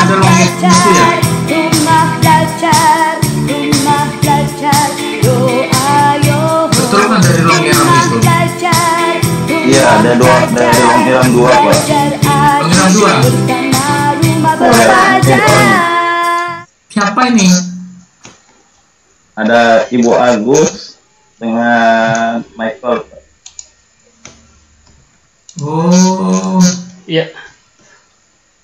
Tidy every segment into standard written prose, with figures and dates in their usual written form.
ada longgar itu ya? Betul kan dari longeran itu? Iya, ada dua dari longeran dua, Pak. Longeran dua? Siapa ini? Ada Ibu Agus dengan Michael. Oh, Iya.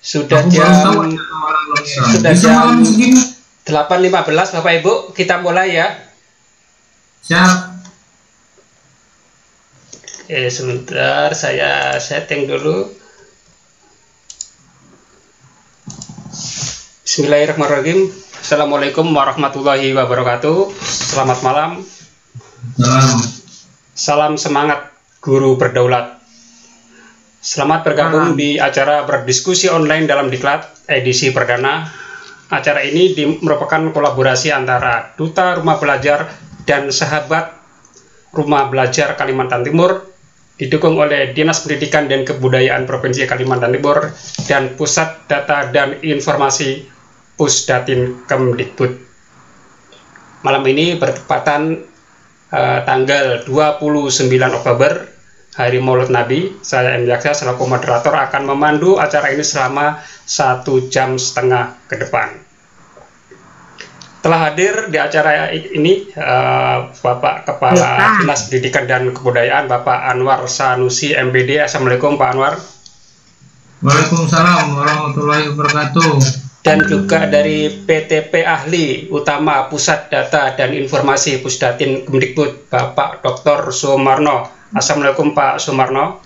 Sudah aku baru tahu jam ada orang longeran. sudah Bisa jam malam segini? 8.15 Bapak Ibu, kita mulai ya. Siap. Sebentar saya setting dulu. Bismillahirrahmanirrahim. Assalamualaikum warahmatullahi wabarakatuh. Selamat malam. Salam semangat guru berdaulat. Selamat bergabung di acara berdiskusi online dalam Diklat edisi perdana. Acara ini merupakan kolaborasi antara Duta Rumah Belajar dan Sahabat Rumah Belajar Kalimantan Timur, didukung oleh Dinas Pendidikan dan Kebudayaan Provinsi Kalimantan Timur dan Pusat Data dan Informasi Pusdatin Kemdikbud. Malam ini bertepatan tanggal 29 Oktober, Hari Maulid Nabi. Saya M. Yaksa selaku moderator akan memandu acara ini selama 1,5 jam ke depan. Telah hadir di acara ini Bapak Kepala Dinas Pendidikan dan Kebudayaan Bapak Anwar Sanusi MPD. Assalamualaikum Pak Anwar. Waalaikumsalam warahmatullahi wabarakatuh. Dan juga dari PTP Ahli Utama Pusat Data dan Informasi Pusdatin Kemdikbud Bapak Dr. Sumarno. Assalamualaikum Pak Sumarno.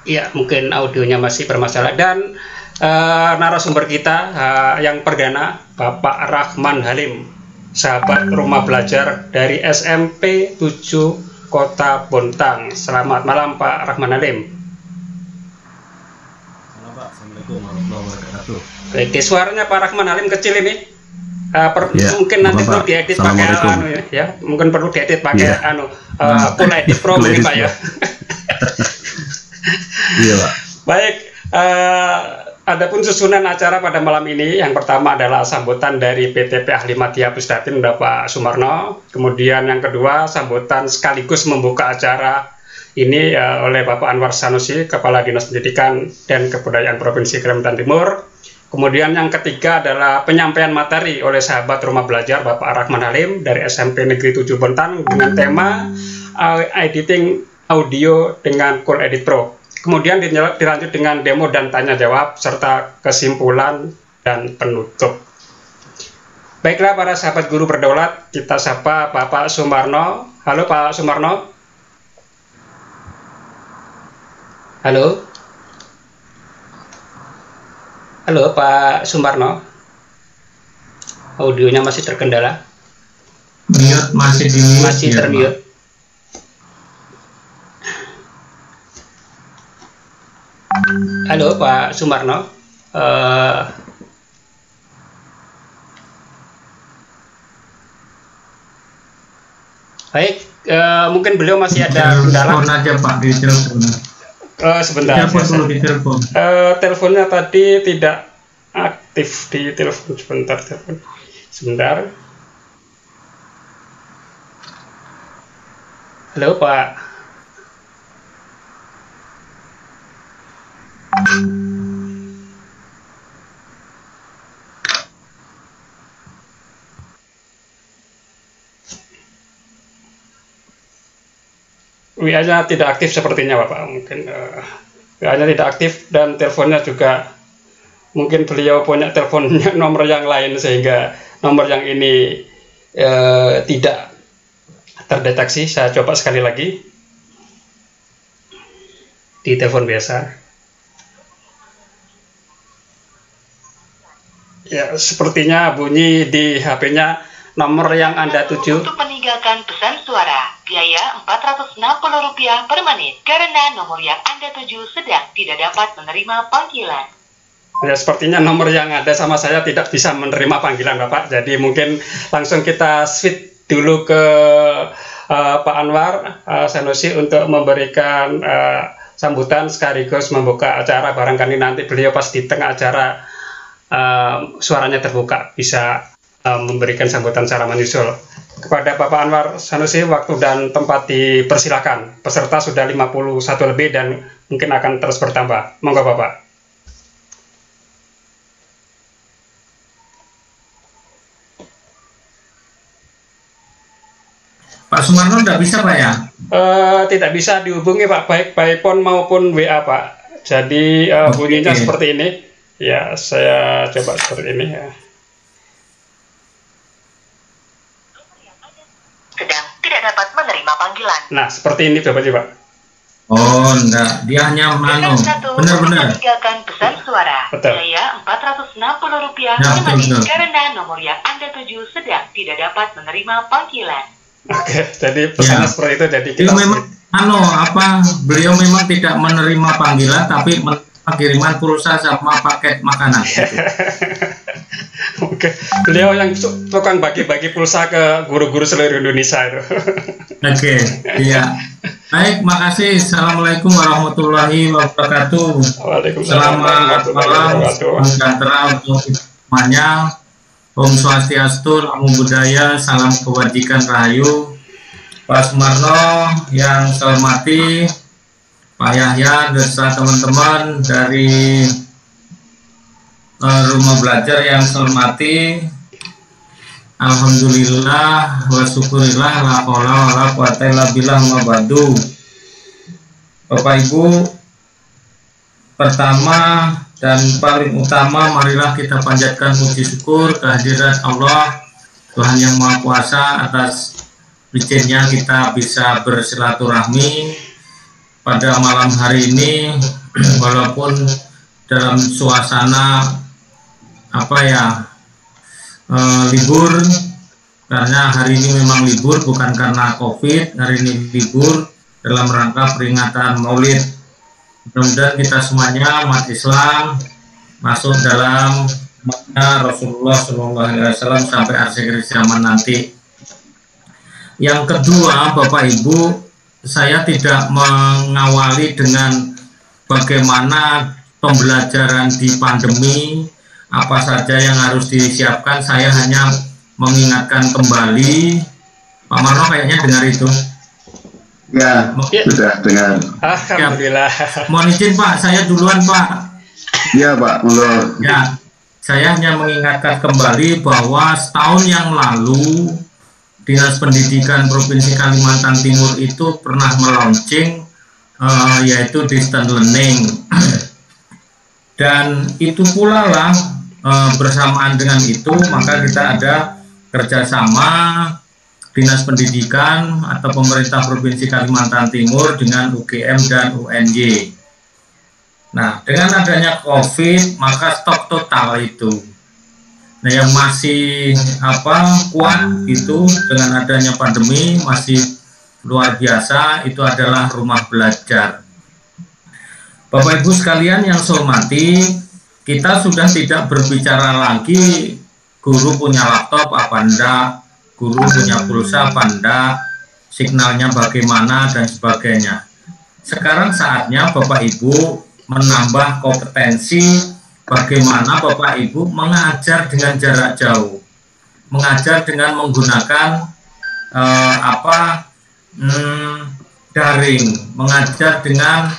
Ya, mungkin audionya masih bermasalah. Dan narasumber kita yang perdana Bapak Rahman Halim, sahabat rumah belajar dari SMP 7 Kota Bontang. Selamat malam Pak Rahman Halim. Halo Pak, Assalamualaikum warahmatullahi wabarakatuh. Oke, suaranya Pak Rahman Halim kecil ini. Ya, mungkin nanti Bapak. perlu diedit pakai ya, mungkin perlu diedit pakai Ya. Full Edit Pro mungkin Pak ya. Iya Pak. Baik, adapun susunan acara pada malam ini, yang pertama adalah sambutan dari PTP Ahli Madya Pusdatin Bapak Sumarno. Kemudian yang kedua, sambutan sekaligus membuka acara ini oleh Bapak Anwar Sanusi, Kepala Dinas Pendidikan dan Kebudayaan Provinsi Kalimantan Timur. Kemudian yang ketiga adalah penyampaian materi oleh sahabat rumah belajar Bapak Rahman Halim dari SMP Negeri 7 Bontang dengan tema editing audio dengan Full Edit Pro. Kemudian dilanjut dengan demo dan tanya jawab serta kesimpulan dan penutup. Baiklah para sahabat guru berdaulat, kita sapa Bapak Sumarno. Halo Pak Sumarno. Halo. Halo Pak Sumarno. Audionya masih terkendala. Mute masih di mute. Masih termute. Halo Pak Sumarno. Baik, mungkin beliau masih ada kendala. Telepon aja Pak, di telepon. Sebentar. Telepon dulu di telepon. Teleponnya tadi tidak aktif di telepon. Sebentar, telepon. Sebentar. Halo Pak. WA-nya tidak aktif sepertinya Bapak. Mungkin WA-nya tidak aktif dan teleponnya juga mungkin beliau punya teleponnya nomor yang lain sehingga nomor yang ini tidak terdeteksi. Saya coba sekali lagi di telepon biasa. Ya, sepertinya bunyi di HP-nya nomor yang Anda tuju. Untuk meninggalkan pesan suara, biaya Rp460 per menit karena nomor yang Anda tuju sedang tidak dapat menerima panggilan. Ya, sepertinya nomor yang ada sama saya tidak bisa menerima panggilan Bapak. Jadi mungkin langsung kita switch dulu ke Pak Anwar Sanusi untuk memberikan sambutan sekaligus membuka acara. Barangkali nanti beliau pas di tengah acara suaranya terbuka bisa memberikan sambutan secara menyusul. Kepada Bapak Anwar Sanusi, waktu dan tempat dipersilakan. Peserta sudah 51 lebih dan mungkin akan terus bertambah. Monggo Bapak. Pak Sumarno tidak bisa Pak ya? Tidak bisa dihubungi Pak, baik by phone maupun WA Pak. Jadi bunyinya seperti ini. Ya, saya coba seperti ini ya. Sedang tidak dapat menerima panggilan. Nah, seperti ini Bapak Pak. Oh, enggak. Dia hanya Dengan satu, benar-benar. meninggalkan pesan suara. Betul. Biaya Rp460 Ya, per menit betul. karena nomor yang Anda tuju sedang tidak dapat menerima panggilan. Oke, jadi pesannya Ya. seperti itu. Jadi Itu memang beliau memang tidak menerima panggilan tapi menerima kiriman pulsa sama paket makanan. Oke, beliau yang tukang bagi-bagi pulsa ke guru-guru seluruh Indonesia itu. Oke, iya. Baik, makasih. Assalamualaikum warahmatullahi wabarakatuh. Waalaikumsalam Selamat malam, wabarakatuh. sejahtera untuk semuanya. Om Swastiastu, Namo Buddhaya, salam kebajikan rahayu. Pak Sumarno yang saya hormati, Pak Yahya beserta teman-teman dari rumah belajar yang saya hormati. Alhamdulillah wa syukurillah la haula wala quwata illa billah wa ba'du. Bapak Ibu, pertama dan paling utama, marilah kita panjatkan puji syukur kehadirat Allah, Tuhan yang Maha Kuasa, atas izinnya kita bisa bersilaturahmi pada malam hari ini, walaupun dalam suasana libur, karena hari ini memang libur, bukan karena COVID. Hari ini libur dalam rangka peringatan Maulid. Mudah-mudahan kita semuanya umat Islam masuk dalam makna Rasulullah SAW sampai akhir zaman nanti. Yang kedua, Bapak Ibu, saya tidak mengawali dengan bagaimana pembelajaran di pandemi, apa saja yang harus disiapkan. Saya hanya mengingatkan kembali. Pak Marno kayaknya dengar itu. Ya, sudah dengar. Alhamdulillah. Mohon izin Pak, saya duluan Pak. Iya Pak, monggo. Ya, saya hanya mengingatkan kembali bahwa setahun yang lalu Dinas Pendidikan Provinsi Kalimantan Timur itu pernah melaunching yaitu distance learning. Dan itu pula lah bersamaan dengan itu maka kita ada kerjasama Dinas Pendidikan atau pemerintah Provinsi Kalimantan Timur dengan UGM dan UNJ. Nah, dengan adanya COVID, maka stop total itu. Nah, yang masih kuat itu dengan adanya pandemi masih luar biasa, itu adalah rumah belajar. Bapak Ibu sekalian yang saya hormati, kita sudah tidak berbicara lagi guru punya laptop apa enggak, guru punya pulsa apa enggak, signalnya bagaimana dan sebagainya. Sekarang saatnya Bapak Ibu menambah kompetensi bagaimana Bapak Ibu mengajar dengan jarak jauh, mengajar dengan menggunakan daring, mengajar dengan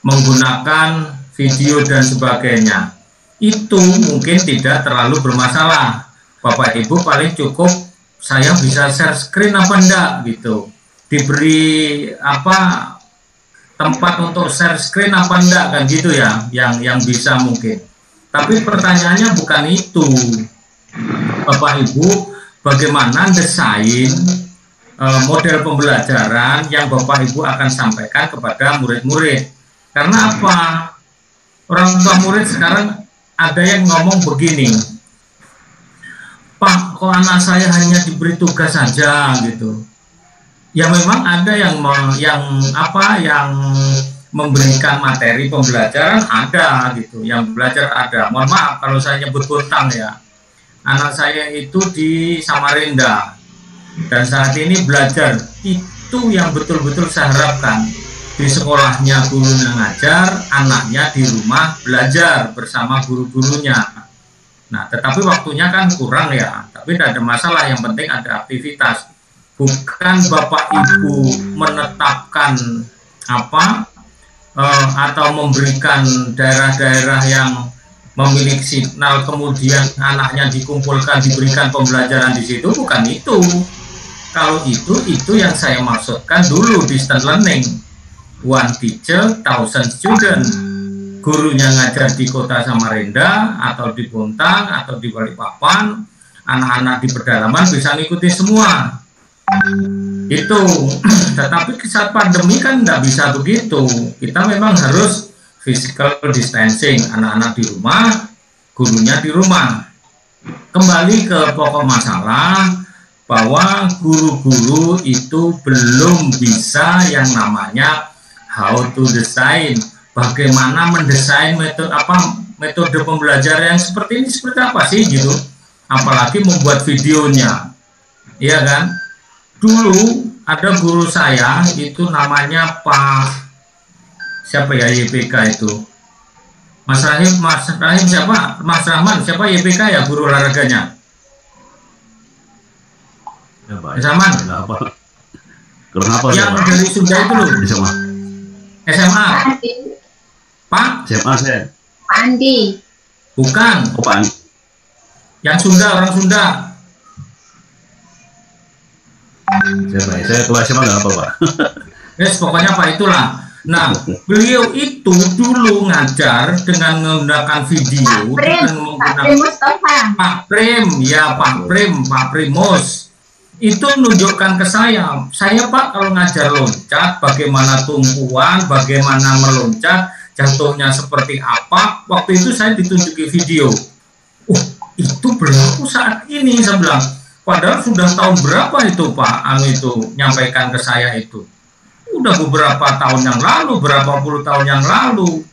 menggunakan video dan sebagainya. Itu mungkin tidak terlalu bermasalah. Bapak Ibu paling cukup saya bisa share screen apa enggak gitu, diberi tempat untuk share screen apa enggak kan gitu ya, yang bisa mungkin. Tapi pertanyaannya bukan itu, Bapak Ibu, bagaimana desain model pembelajaran yang Bapak Ibu akan sampaikan kepada murid-murid. Karena apa? Orang tua murid sekarang ada yang ngomong begini, Pak, kok anak saya hanya diberi tugas saja gitu. Ya memang ada yang memberikan materi pembelajaran ada gitu, yang belajar ada. Mohon maaf kalau saya nyebut kotang ya. Anak saya itu di Samarinda dan saat ini belajar. Itu yang betul-betul saya harapkan. di sekolahnya gurunya ngajar, anaknya di rumah belajar bersama guru-gurunya. Nah, tetapi waktunya kan kurang ya, tapi tidak ada masalah, yang penting ada aktivitas. Bukan Bapak Ibu menetapkan atau memberikan daerah-daerah yang memiliki signal, kemudian anaknya dikumpulkan, diberikan pembelajaran di situ, bukan itu. Kalau itu yang saya maksudkan dulu distance learning. One teacher, 1000 student. Gurunya ngajar di Kota Samarinda, atau di Bontang, atau di Balikpapan, anak-anak di pedalaman bisa ngikuti semua. Itu. Tetapi saat pandemi kan nggak bisa begitu. Kita memang harus physical distancing, anak-anak di rumah, gurunya di rumah. Kembali ke pokok masalah, bahwa guru-guru itu belum bisa yang namanya how to design, bagaimana mendesain metode pembelajaran yang seperti ini, seperti apa sih gitu, apalagi membuat videonya, iya kan? Dulu ada guru saya itu namanya Pak siapa ya, YPK itu, Mas Rahim siapa, Mas Rahman siapa, YPK ya, guru olahraganya. Ya, Pak. Zaman. Kenapa? Yang dari Sunda itu loh. SMA. Pak? SMA saya. Pak Andi. Bukan. Oh, Pak Andi. Yang Sunda, orang Sunda. Saya kelas SMA nggak apa, Pak. Yes, pokoknya Pak itulah. Nah, beliau itu dulu ngajar dengan menggunakan video, dengan menggunakan Pak Primus. Itu menunjukkan ke saya Pak kalau ngajar loncat, bagaimana tumpuan, bagaimana meloncat, jatuhnya seperti apa. Waktu itu saya ditunjuki video. Itu berlaku saat ini, saya bilang. Padahal sudah tahun berapa itu Pak itu nyampaikan ke saya itu. Udah beberapa tahun yang lalu, berapa puluh tahun yang lalu.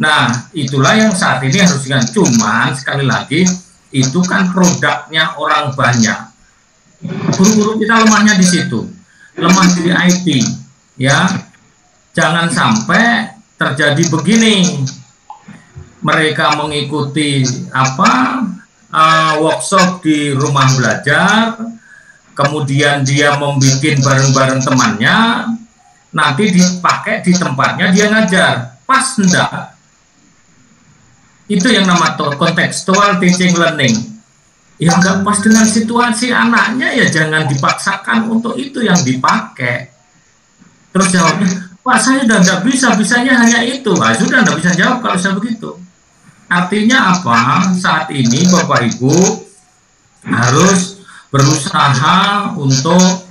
Nah, itulah yang saat ini harus dilakukan. Cuman sekali lagi itu kan produknya orang banyak. Guru-guru kita lemahnya di situ, lemah di IT, ya. Jangan sampai terjadi begini. Mereka mengikuti workshop di rumah belajar, kemudian dia membuat bareng-bareng temannya, nanti dipakai di tempatnya dia ngajar, pas enggak? Itu yang namanya contextual teaching learning. Ya nggak pas dengan situasi anaknya, ya jangan dipaksakan untuk itu yang dipakai. Terus jawabnya, Pak saya udah nggak bisa, bisanya hanya itu. Sudah nggak bisa jawab kalau saya begitu. Artinya apa? Saat ini Bapak Ibu harus berusaha untuk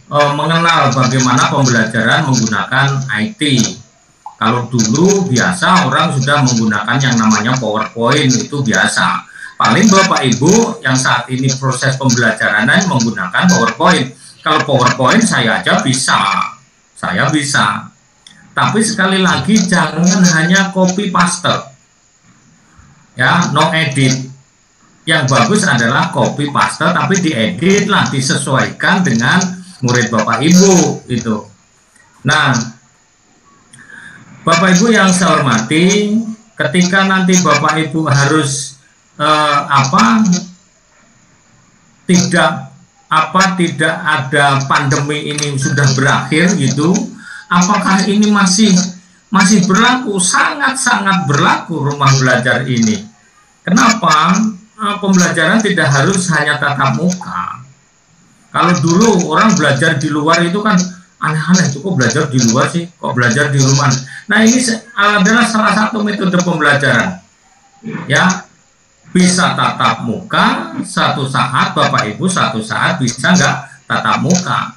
mengenal bagaimana pembelajaran menggunakan IT. Kalau dulu biasa orang sudah menggunakan yang namanya PowerPoint, itu biasa. Paling Bapak Ibu yang saat ini proses pembelajaran menggunakan PowerPoint. Kalau PowerPoint saya aja bisa, saya bisa. Tapi sekali lagi jangan hanya copy paste, ya, no edit. Yang bagus adalah copy paste, tapi diedit lah, disesuaikan dengan murid Bapak Ibu itu. Nah, Bapak Ibu yang saya hormati, ketika nanti Bapak Ibu harus tidak ada pandemi ini sudah berakhir gitu, apakah ini masih berlaku? Sangat berlaku rumah belajar ini. Kenapa? Pembelajaran tidak harus hanya tatap muka. Kalau dulu orang belajar di luar itu kan aneh-aneh, kok belajar di luar sih, kok belajar di rumah. Nah, ini adalah salah satu metode pembelajaran, ya. Bisa tatap muka satu saat, Bapak Ibu satu saat bisa nggak tatap muka.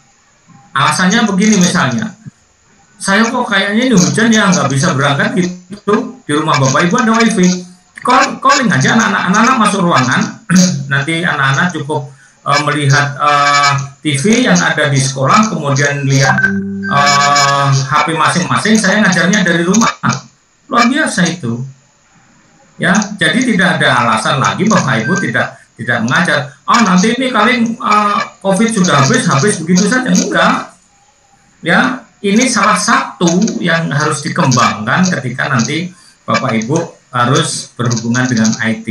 Alasannya begini, misalnya saya kok kayaknya ini hujan ya, nggak bisa berangkat gitu, di rumah Bapak Ibu ada wifi, calling aja anak-anak masuk ruangan. Nanti anak-anak cukup melihat TV yang ada di sekolah, kemudian lihat HP masing-masing. Saya ngajarnya dari rumah, luar biasa itu. Ya, jadi tidak ada alasan lagi Bapak Ibu tidak mengajar. Nanti ini kalian COVID sudah habis begitu saja, enggak. Ya, ini salah satu yang harus dikembangkan ketika nanti Bapak Ibu harus berhubungan dengan IT.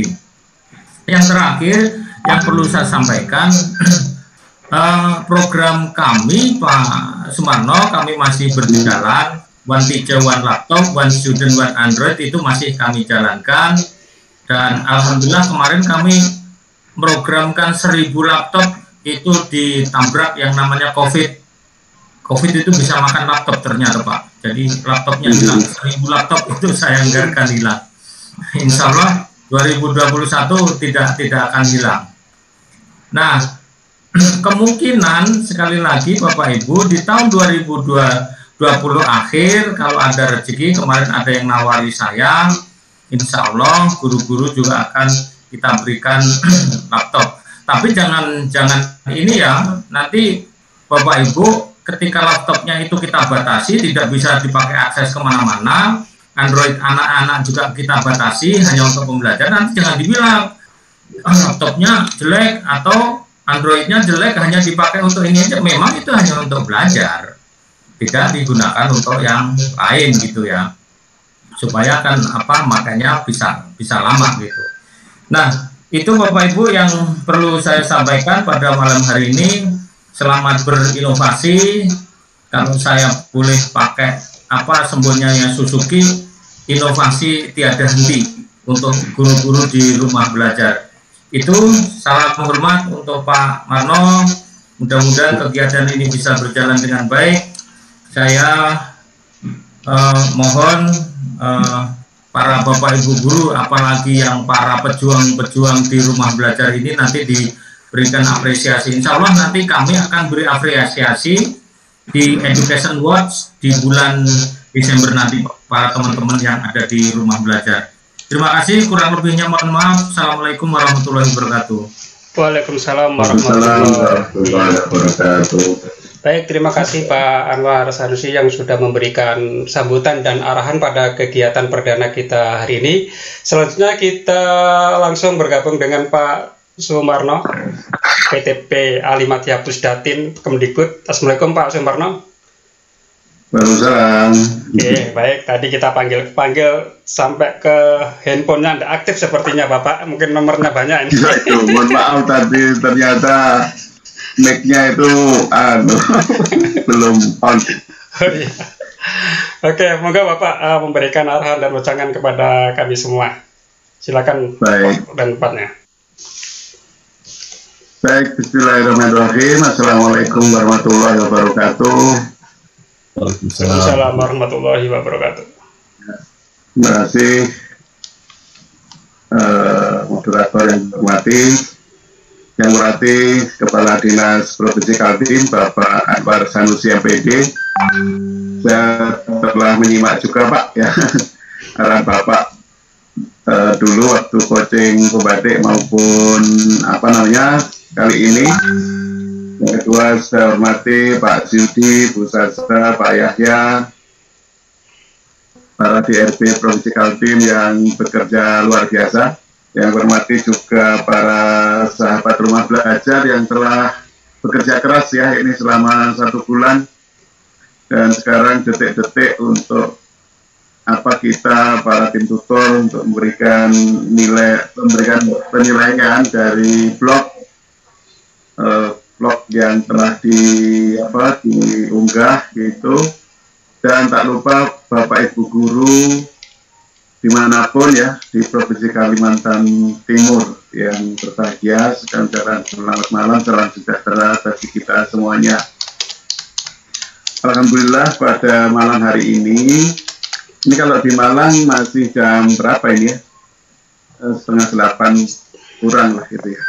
Yang terakhir yang perlu saya sampaikan, program kami Pak Sumarno, kami masih berjalan, One Teacher, One Laptop, One Student, One Android, itu masih kami jalankan. Dan alhamdulillah kemarin kami programkan 1000 laptop itu ditabrak yang namanya COVID. COVID itu bisa makan laptop ternyata Pak. Jadi laptopnya hilang, 1000 laptop itu saya anggarkan hilang. Insya Allah 2021 tidak akan hilang. Nah, kemungkinan sekali lagi Bapak Ibu di tahun 2020 akhir kalau ada rezeki, kemarin ada yang nawari saya, insya Allah guru-guru juga akan kita berikan laptop. Tapi jangan ini ya, nanti Bapak Ibu ketika laptopnya itu kita batasi, tidak bisa dipakai akses kemana-mana, Android anak-anak juga kita batasi hanya untuk pembelajaran, nanti jangan dibilang laptopnya jelek atau Androidnya jelek hanya dipakai untuk ini aja. Memang itu hanya untuk belajar, tidak digunakan untuk yang lain gitu ya, supaya kan makanya bisa lama gitu. Nah, itu Bapak Ibu yang perlu saya sampaikan pada malam hari ini. Selamat berinovasi. Kalau saya boleh pakai semboyannya Suzuki, inovasi tiada henti untuk guru-guru di rumah belajar. Itu salam hormat untuk Pak Marno. Mudah-mudahan kegiatan ini bisa berjalan dengan baik. Saya mohon para Bapak Ibu guru, apalagi yang para pejuang-pejuang di rumah belajar ini nanti diberikan apresiasi. Insya Allah nanti kami akan beri apresiasi di Education Watch di bulan Desember nanti para teman-teman yang ada di rumah belajar. Terima kasih, kurang lebihnya mohon maaf. Assalamualaikum warahmatullahi wabarakatuh. Waalaikumsalam warahmatullahi wabarakatuh. Baik, terima kasih Pak Anwar Sanusi yang sudah memberikan sambutan dan arahan pada kegiatan perdana kita hari ini. Selanjutnya kita langsung bergabung dengan Pak Sumarno, PTP Alimatia Pusdatin Kemdikbud. Assalamualaikum Pak Sumarno. Waalaikumsalam. Oke, baik. Tadi kita panggil sampai ke handphonenya tidak aktif sepertinya Bapak. Mungkin nomornya banyak ini. Ya, itu, mohon maaf tadi ternyata mic-nya itu belum on. Oh, iya. Oke, moga Bapak memberikan arahan dan wejangan kepada kami semua. Silakan. Baik. Dan tempatnya. Baik, bismillahirrahmanirrahim. Assalamualaikum warahmatullahi wabarakatuh. Waalaikumsalam warahmatullahi wabarakatuh. Terima kasih moderator yang hormati, yang berarti Kepala Dinas Provinsi Kaltim Bapak Anwar Sanusi MPD. Saya telah menyimak juga Pak ya arahan Bapak dulu waktu coaching pembatik maupun kali ini. Yang kedua, saya hormati Pak Zudi, Bu Sasa, Pak Yahya, para DRB Provinsi Kaltim yang bekerja luar biasa. Yang hormati juga para sahabat rumah belajar yang telah bekerja keras ya ini selama 1 bulan. Dan sekarang detik-detik untuk kita para tim tutor untuk memberikan penilaian dari blog yang telah diunggah gitu. Dan tak lupa Bapak Ibu guru dimanapun ya di Provinsi Kalimantan Timur yang berbahagia, selamat malam, salam sejahtera bagi kita semuanya. Alhamdulillah pada malam hari ini kalau di Malang masih jam berapa ini ya, 7:30 kurang lah gitu ya.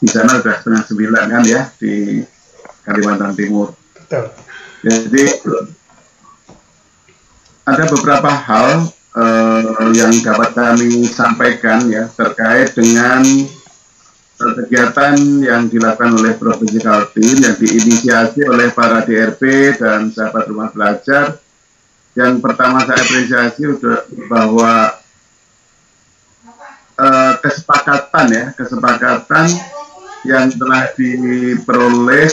Di sana sudah 8:30 kan ya di Kalimantan Timur. Betul. Jadi ada beberapa hal yang dapat kami sampaikan ya terkait dengan kegiatan yang dilakukan oleh Provinsi Kaltim yang diinisiasi oleh para DRB dan sahabat rumah belajar. Yang pertama saya apresiasi bahwa kesepakatan yang telah diperoleh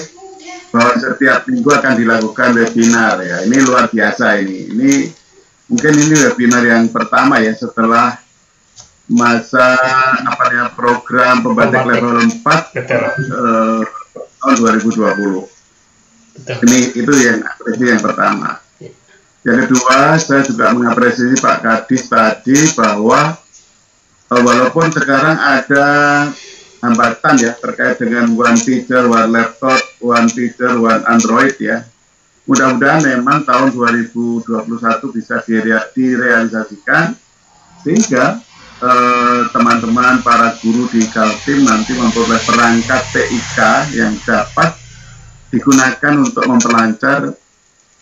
bahwa setiap minggu akan dilakukan webinar ya. Ini luar biasa ini. Mungkin ini webinar yang pertama ya setelah masa program pembatik level 4 tahun 2020. Ini itu yang apresiasi yang pertama. Yang kedua, saya juga mengapresiasi Pak Kadis tadi bahwa walaupun sekarang ada hambatan ya terkait dengan one teacher, one laptop, one teacher, one Android ya. Mudah-mudahan memang tahun 2021 bisa direalisasikan sehingga teman-teman para guru di Kaltim nanti memperoleh perangkat TIK yang dapat digunakan untuk memperlancar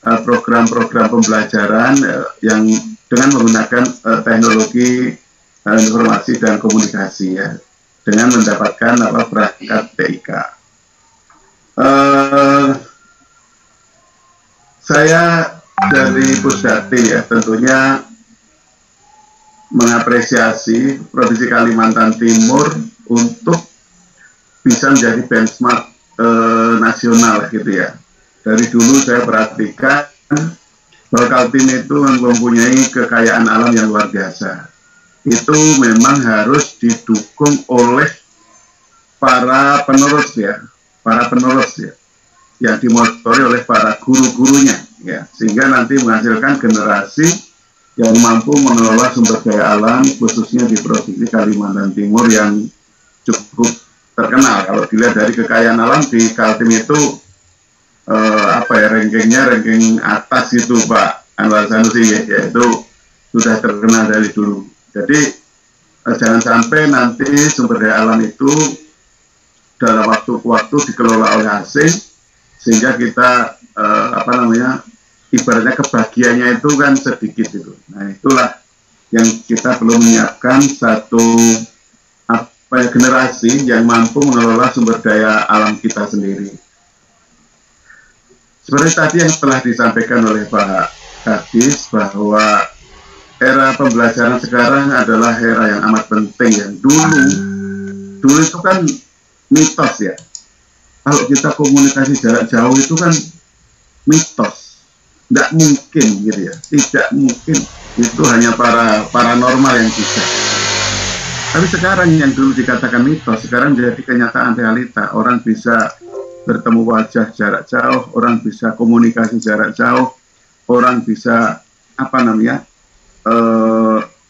program-program pembelajaran yang dengan menggunakan teknologi informasi dan komunikasi ya, dengan mendapatkan perangkat TIK. Saya dari Pusdatin ya tentunya mengapresiasi Provinsi Kalimantan Timur untuk bisa menjadi benchmark nasional gitu ya. Dari dulu saya perhatikan bahwa Kaltim itu mempunyai kekayaan alam yang luar biasa. Itu memang harus didukung oleh para penerus ya, yang dimotori oleh para guru-gurunya ya, sehingga nanti menghasilkan generasi yang mampu mengelola sumber daya alam khususnya di Provinsi Kalimantan Timur yang cukup terkenal. Kalau dilihat dari kekayaan alam di Kaltim itu ranking atas itu Pak Anwar Sanusi ya, itu sudah terkenal dari dulu. Jadi jangan sampai nanti sumber daya alam itu dalam waktu dikelola oleh asing sehingga kita ibaratnya kebahagiaannya itu kan sedikit itu. Nah itulah yang kita perlu menyiapkan satu generasi yang mampu mengelola sumber daya alam kita sendiri. Seperti tadi yang telah disampaikan oleh Pak Kadis bahwa era pembelajaran sekarang adalah era yang amat penting ya. Dulu itu kan mitos ya. Kalau kita komunikasi jarak jauh itu kan mitos, tidak mungkin gitu ya, tidak mungkin. Itu hanya para paranormal yang bisa. Tapi sekarang yang dulu dikatakan mitos, sekarang jadi kenyataan realita. Orang bisa bertemu wajah jarak jauh, orang bisa komunikasi jarak jauh, orang bisa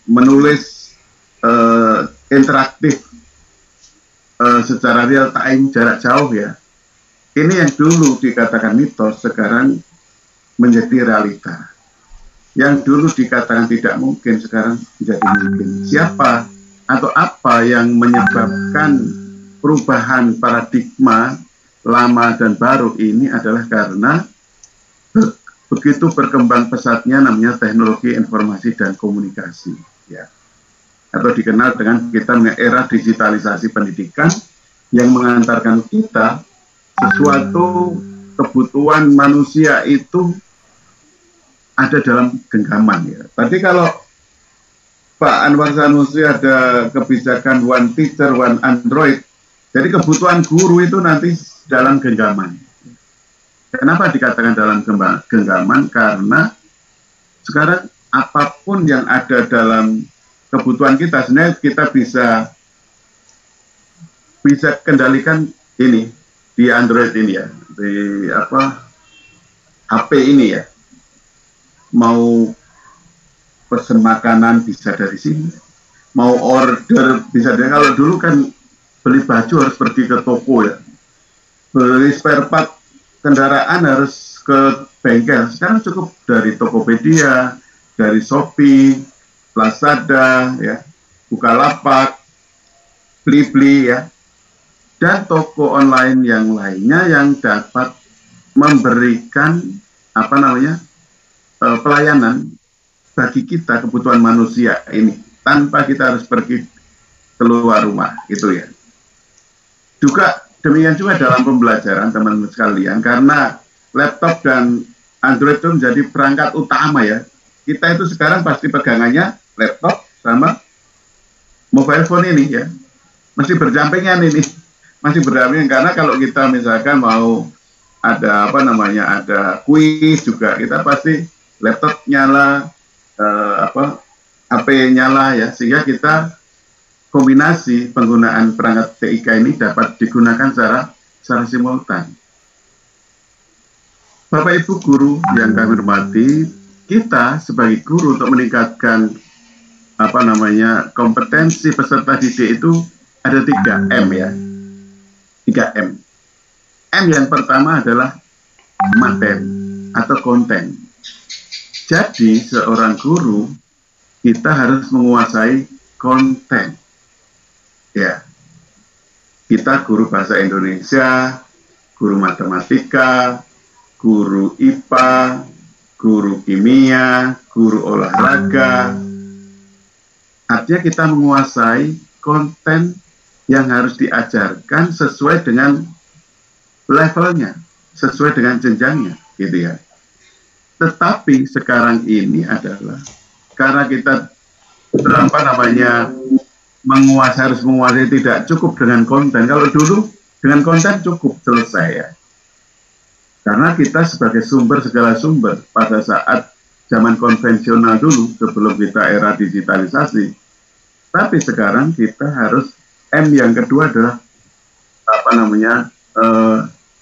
menulis interaktif secara real time jarak jauh ya. Ini yang dulu dikatakan mitos sekarang menjadi realita. Yang dulu dikatakan tidak mungkin sekarang menjadi mungkin. Siapa atau apa yang menyebabkan perubahan paradigma lama dan baru ini adalah karena begitu berkembang pesatnya namanya teknologi informasi dan komunikasi ya, atau dikenal dengan kita era digitalisasi pendidikan yang mengantarkan kita sesuatu kebutuhan manusia itu ada dalam genggaman ya. Tadi kalau Pak Anwar Sanusi ada kebijakan one teacher, one Android, jadi kebutuhan guru itu nanti dalam genggaman. Kenapa dikatakan dalam genggaman? Karena sekarang apapun yang ada dalam kebutuhan kita, sebenarnya kita bisa kendalikan ini di Android ini ya, di HP ini ya. Mau pesen makanan bisa dari sini, mau order bisa dari. Kalau dulu kan beli baju harus pergi ke toko ya, beli spare part kendaraan harus ke bengkel. Sekarang cukup dari Tokopedia, dari Shopee, Lazada, ya, Bukalapak, Blibli, ya, dan toko online yang lainnya yang dapat memberikan pelayanan bagi kita kebutuhan manusia ini tanpa kita harus pergi keluar rumah, gitu ya. Juga demikian juga dalam pembelajaran teman-teman sekalian, karena laptop dan Android itu menjadi perangkat utama ya. Kita itu sekarang pasti pegangannya laptop sama mobile phone ini ya. Masih berdampingan ini. Masih berdampingan, karena kalau kita misalkan mau ada apa namanya, ada kuis juga, kita pasti laptop nyala, HP nyala ya, sehingga kita kombinasi penggunaan perangkat TIK ini dapat digunakan secara simultan. Bapak Ibu guru yang kami hormati, kita sebagai guru untuk meningkatkan apa namanya kompetensi peserta didik itu ada 3M ya. 3M. M yang pertama adalah materi atau konten. Jadi seorang guru kita harus menguasai konten. Ya. Kita guru bahasa Indonesia, guru matematika, guru IPA, guru kimia, guru olahraga. Artinya kita menguasai konten yang harus diajarkan sesuai dengan levelnya, sesuai dengan jenjangnya, gitu ya. Tetapi sekarang ini adalah karena kita harus menguasai, tidak cukup dengan konten. Kalau dulu dengan konten cukup, selesai ya. Karena kita sebagai sumber segala sumber pada saat zaman konvensional dulu, sebelum kita era digitalisasi. Tapi sekarang kita harus, M yang kedua adalah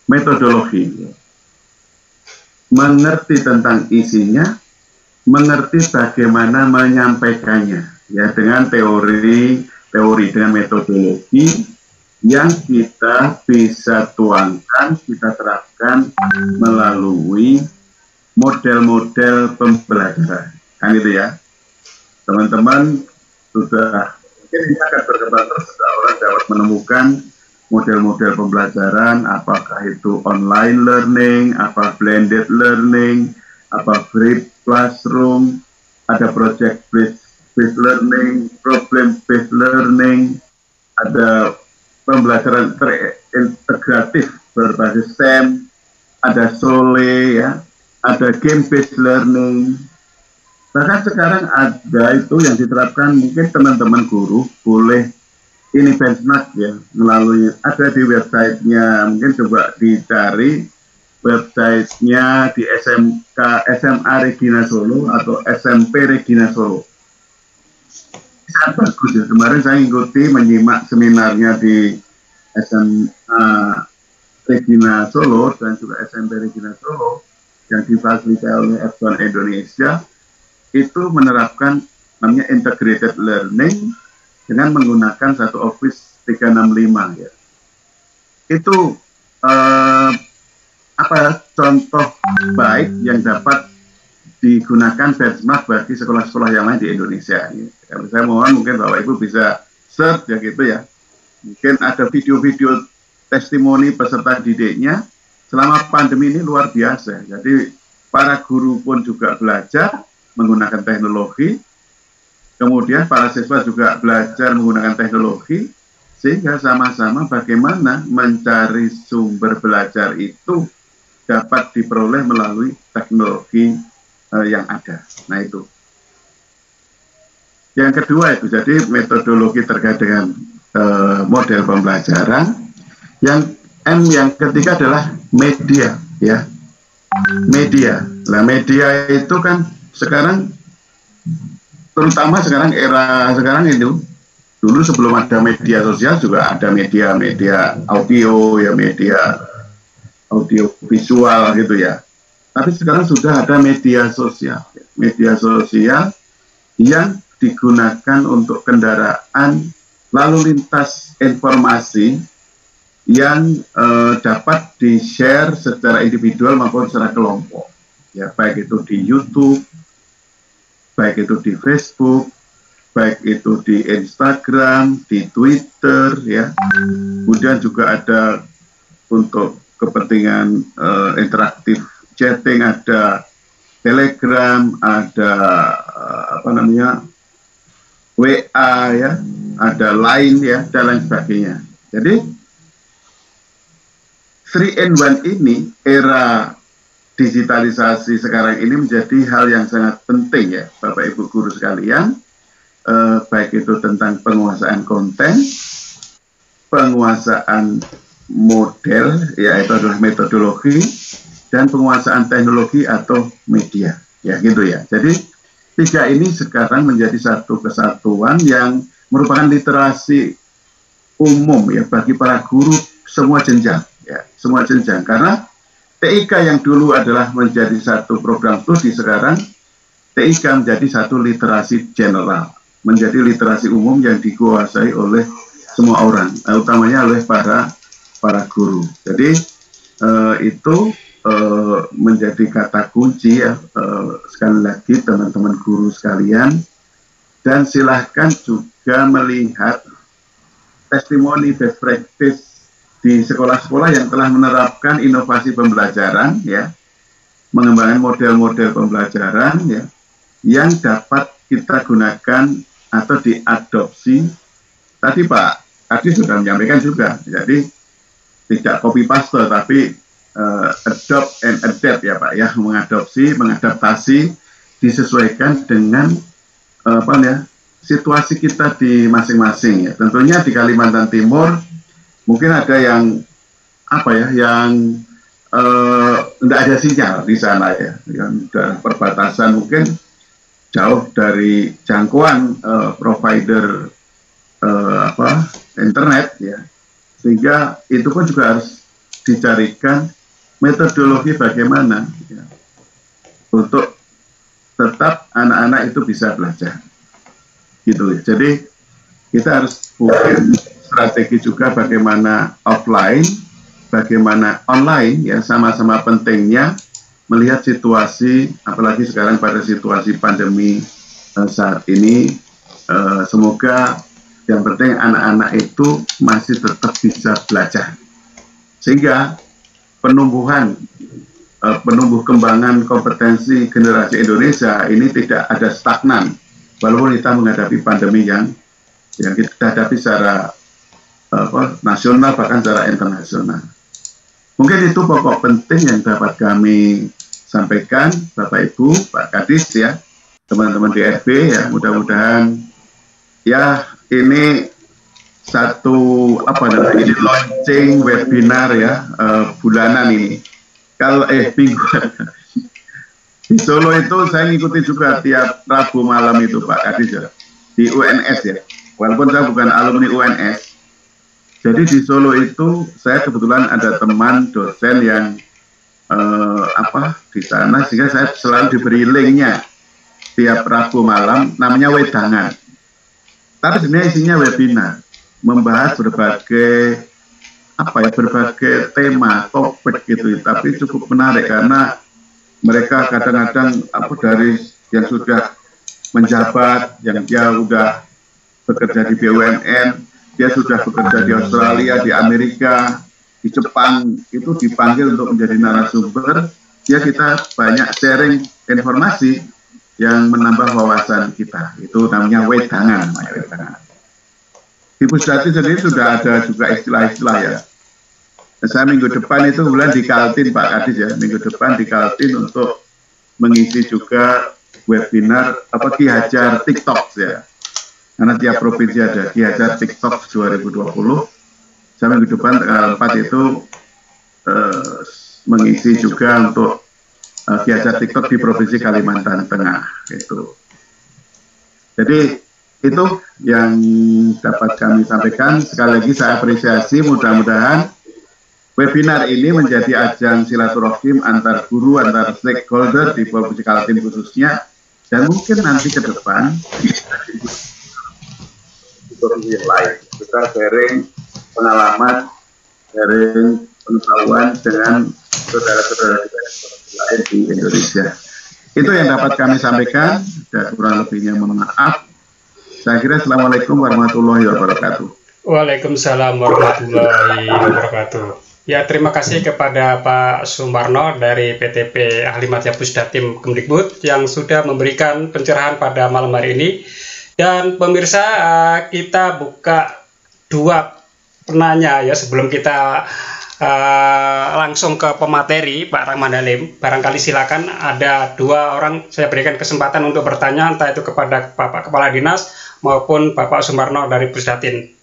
metodologi. Mengerti tentang isinya, mengerti bagaimana menyampaikannya, ya, dengan teori, dengan metodologi yang kita bisa tuangkan, kita terapkan melalui model-model pembelajaran. Kan itu ya, teman-teman sudah mungkin ini akan berkembang terus, orang dapat menemukan model-model pembelajaran, apakah itu online learning, apa blended learning, apa hybrid classroom, ada project based learning, problem based learning, ada pembelajaran terintegratif berbasis STEM, ada SOLE, ya, ada game based learning. Bahkan sekarang ada itu yang diterapkan, mungkin teman-teman guru boleh ini benchmark ya, melalui ada di websitenya, mungkin coba dicari websitenya di SMA Regina Solo atau SMP Regina Solo. Sangat bagus ya, kemarin saya menyimak seminarnya di SMA Regina Solo dan juga SMP Regina Solo yang difasilitasi oleh Epson Indonesia, itu menerapkan namanya integrated learning dengan menggunakan satu Office 365 ya. Itu contoh baik yang dapat digunakan benchmark bagi sekolah-sekolah yang lain di Indonesia. Ya. Kalau saya mohon mungkin Bapak Ibu bisa search ya gitu ya. Mungkin ada video-video testimoni peserta didiknya selama pandemi ini luar biasa. Jadi para guru pun juga belajar menggunakan teknologi. Kemudian para siswa juga belajar menggunakan teknologi, sehingga sama-sama bagaimana mencari sumber belajar itu dapat diperoleh melalui teknologi yang ada. Nah itu. Yang kedua itu, jadi metodologi terkait dengan model pembelajaran. Yang M yang ketiga adalah media, ya. Media. Nah media itu kan sekarang, terutama sekarang era sekarang itu, dulu sebelum ada media sosial juga ada media audio ya, media audio visual gitu ya. Tapi sekarang sudah ada media sosial yang digunakan untuk kendaraan lalu lintas informasi yang dapat di-share secara individual maupun secara kelompok. Ya, baik itu di YouTube, baik itu di Facebook, baik itu di Instagram, di Twitter, ya. Kemudian juga ada untuk kepentingan interaktif chatting, ada Telegram, ada WA, ya, ada Line, ya, dan lain sebagainya. Jadi 3-in-1 ini, era digitalisasi sekarang ini menjadi hal yang sangat penting ya Bapak Ibu guru sekalian, baik itu tentang penguasaan konten, penguasaan model, yaitu adalah metodologi, dan penguasaan teknologi atau media, ya gitu ya. Jadi 3 ini sekarang menjadi satu kesatuan yang merupakan literasi umum ya bagi para guru semua jenjang, ya semua jenjang. Karena TIK yang dulu adalah menjadi satu program studi, sekarang TIK menjadi satu literasi general, menjadi literasi umum yang dikuasai oleh semua orang, utamanya oleh para guru. Jadi itu menjadi kata kunci ya, sekali lagi teman-teman guru sekalian, dan silahkan juga melihat testimoni best practice di sekolah-sekolah yang telah menerapkan inovasi pembelajaran ya, mengembangkan model-model pembelajaran ya, yang dapat kita gunakan atau diadopsi. Tadi Pak Adi sudah menyampaikan juga, jadi tidak copy paste tapi adopt and adapt ya Pak ya, mengadaptasi, disesuaikan dengan situasi kita di masing-masing ya. Tentunya di Kalimantan Timur mungkin ada yang yang tidak ada sinyal di sana ya, yang dari perbatasan mungkin jauh dari jangkauan provider internet ya, sehingga itu pun juga harus dicarikan metodologi bagaimana ya, untuk tetap anak-anak itu bisa belajar gitu ya. Jadi kita harus bikin strategi juga bagaimana offline, bagaimana online ya, sama-sama pentingnya melihat situasi, apalagi sekarang pada situasi pandemi saat ini. Semoga yang penting anak-anak itu masih tetap bisa belajar, sehingga penumbuh kembangan kompetensi generasi Indonesia ini tidak ada stagnan, walaupun kita menghadapi pandemi yang kita hadapi secara nasional bahkan secara internasional. Mungkin itu pokok penting yang dapat kami sampaikan, Bapak Ibu, Pak Kadis ya, teman-teman DFB ya, mudah-mudahan ya ini satu ini launching webinar ya, bulanan ini. Kalau mingguan di Solo itu saya ngikuti juga tiap Rabu malam itu Pak Kadis ya, di UNS ya, walaupun saya bukan alumni UNS. Jadi di Solo itu saya kebetulan ada teman dosen yang di sana, sehingga saya selalu diberi linknya tiap Rabu malam, namanya Wedangan. Tapi sebenarnya isinya webinar, membahas berbagai berbagai tema, topik gitu, tapi cukup menarik karena mereka kadang-kadang dari yang sudah menjabat, yang dia sudah bekerja di BUMN, dia sudah bekerja di Australia, di Amerika, di Jepang, itu dipanggil untuk menjadi narasumber. Ya kita banyak sharing informasi yang menambah wawasan kita. Itu namanya wedangan. Di Pusdati sendiri sudah ada juga istilah-istilah ya. Saya minggu depan itu bulan di Kaltim Pak Kadis ya, minggu depan di Kaltim untuk mengisi juga webinar Ki Hajar TikTok ya. Karena tiap provinsi ada Ki Hajar TikTok 2020. Saya minggu depan tanggal 4 itu mengisi juga untuk Ki Hajar TikTok di Provinsi Kalimantan Tengah itu. Jadi itu yang dapat kami sampaikan. Sekali lagi saya apresiasi, mudah-mudahan webinar ini menjadi ajang silaturahim antar guru, antar stakeholder di Provinsi Kaltim khususnya, dan mungkin nanti ke depan yang lain kita sharing pengalaman, sharing pengetahuan dengan saudara-saudara lain di Indonesia. Itu yang dapat kami sampaikan, dan kurang lebihnya mohon maaf. Saya kira Assalamualaikum warahmatullahi wabarakatuh. Waalaikumsalam warahmatullahi wabarakatuh. Ya, terima kasih kepada Pak Sumarno dari PTP Ahli Madya Pusdatim Kemdikbud yang sudah memberikan pencerahan pada malam hari ini. Dan pemirsa, kita buka 2 penanya ya sebelum kita langsung ke pemateri Pak Rahman Halim. Barangkali silakan, ada 2 orang saya berikan kesempatan untuk bertanya, entah itu kepada Bapak Kepala Dinas maupun Bapak Sumarno dari Pusdatin.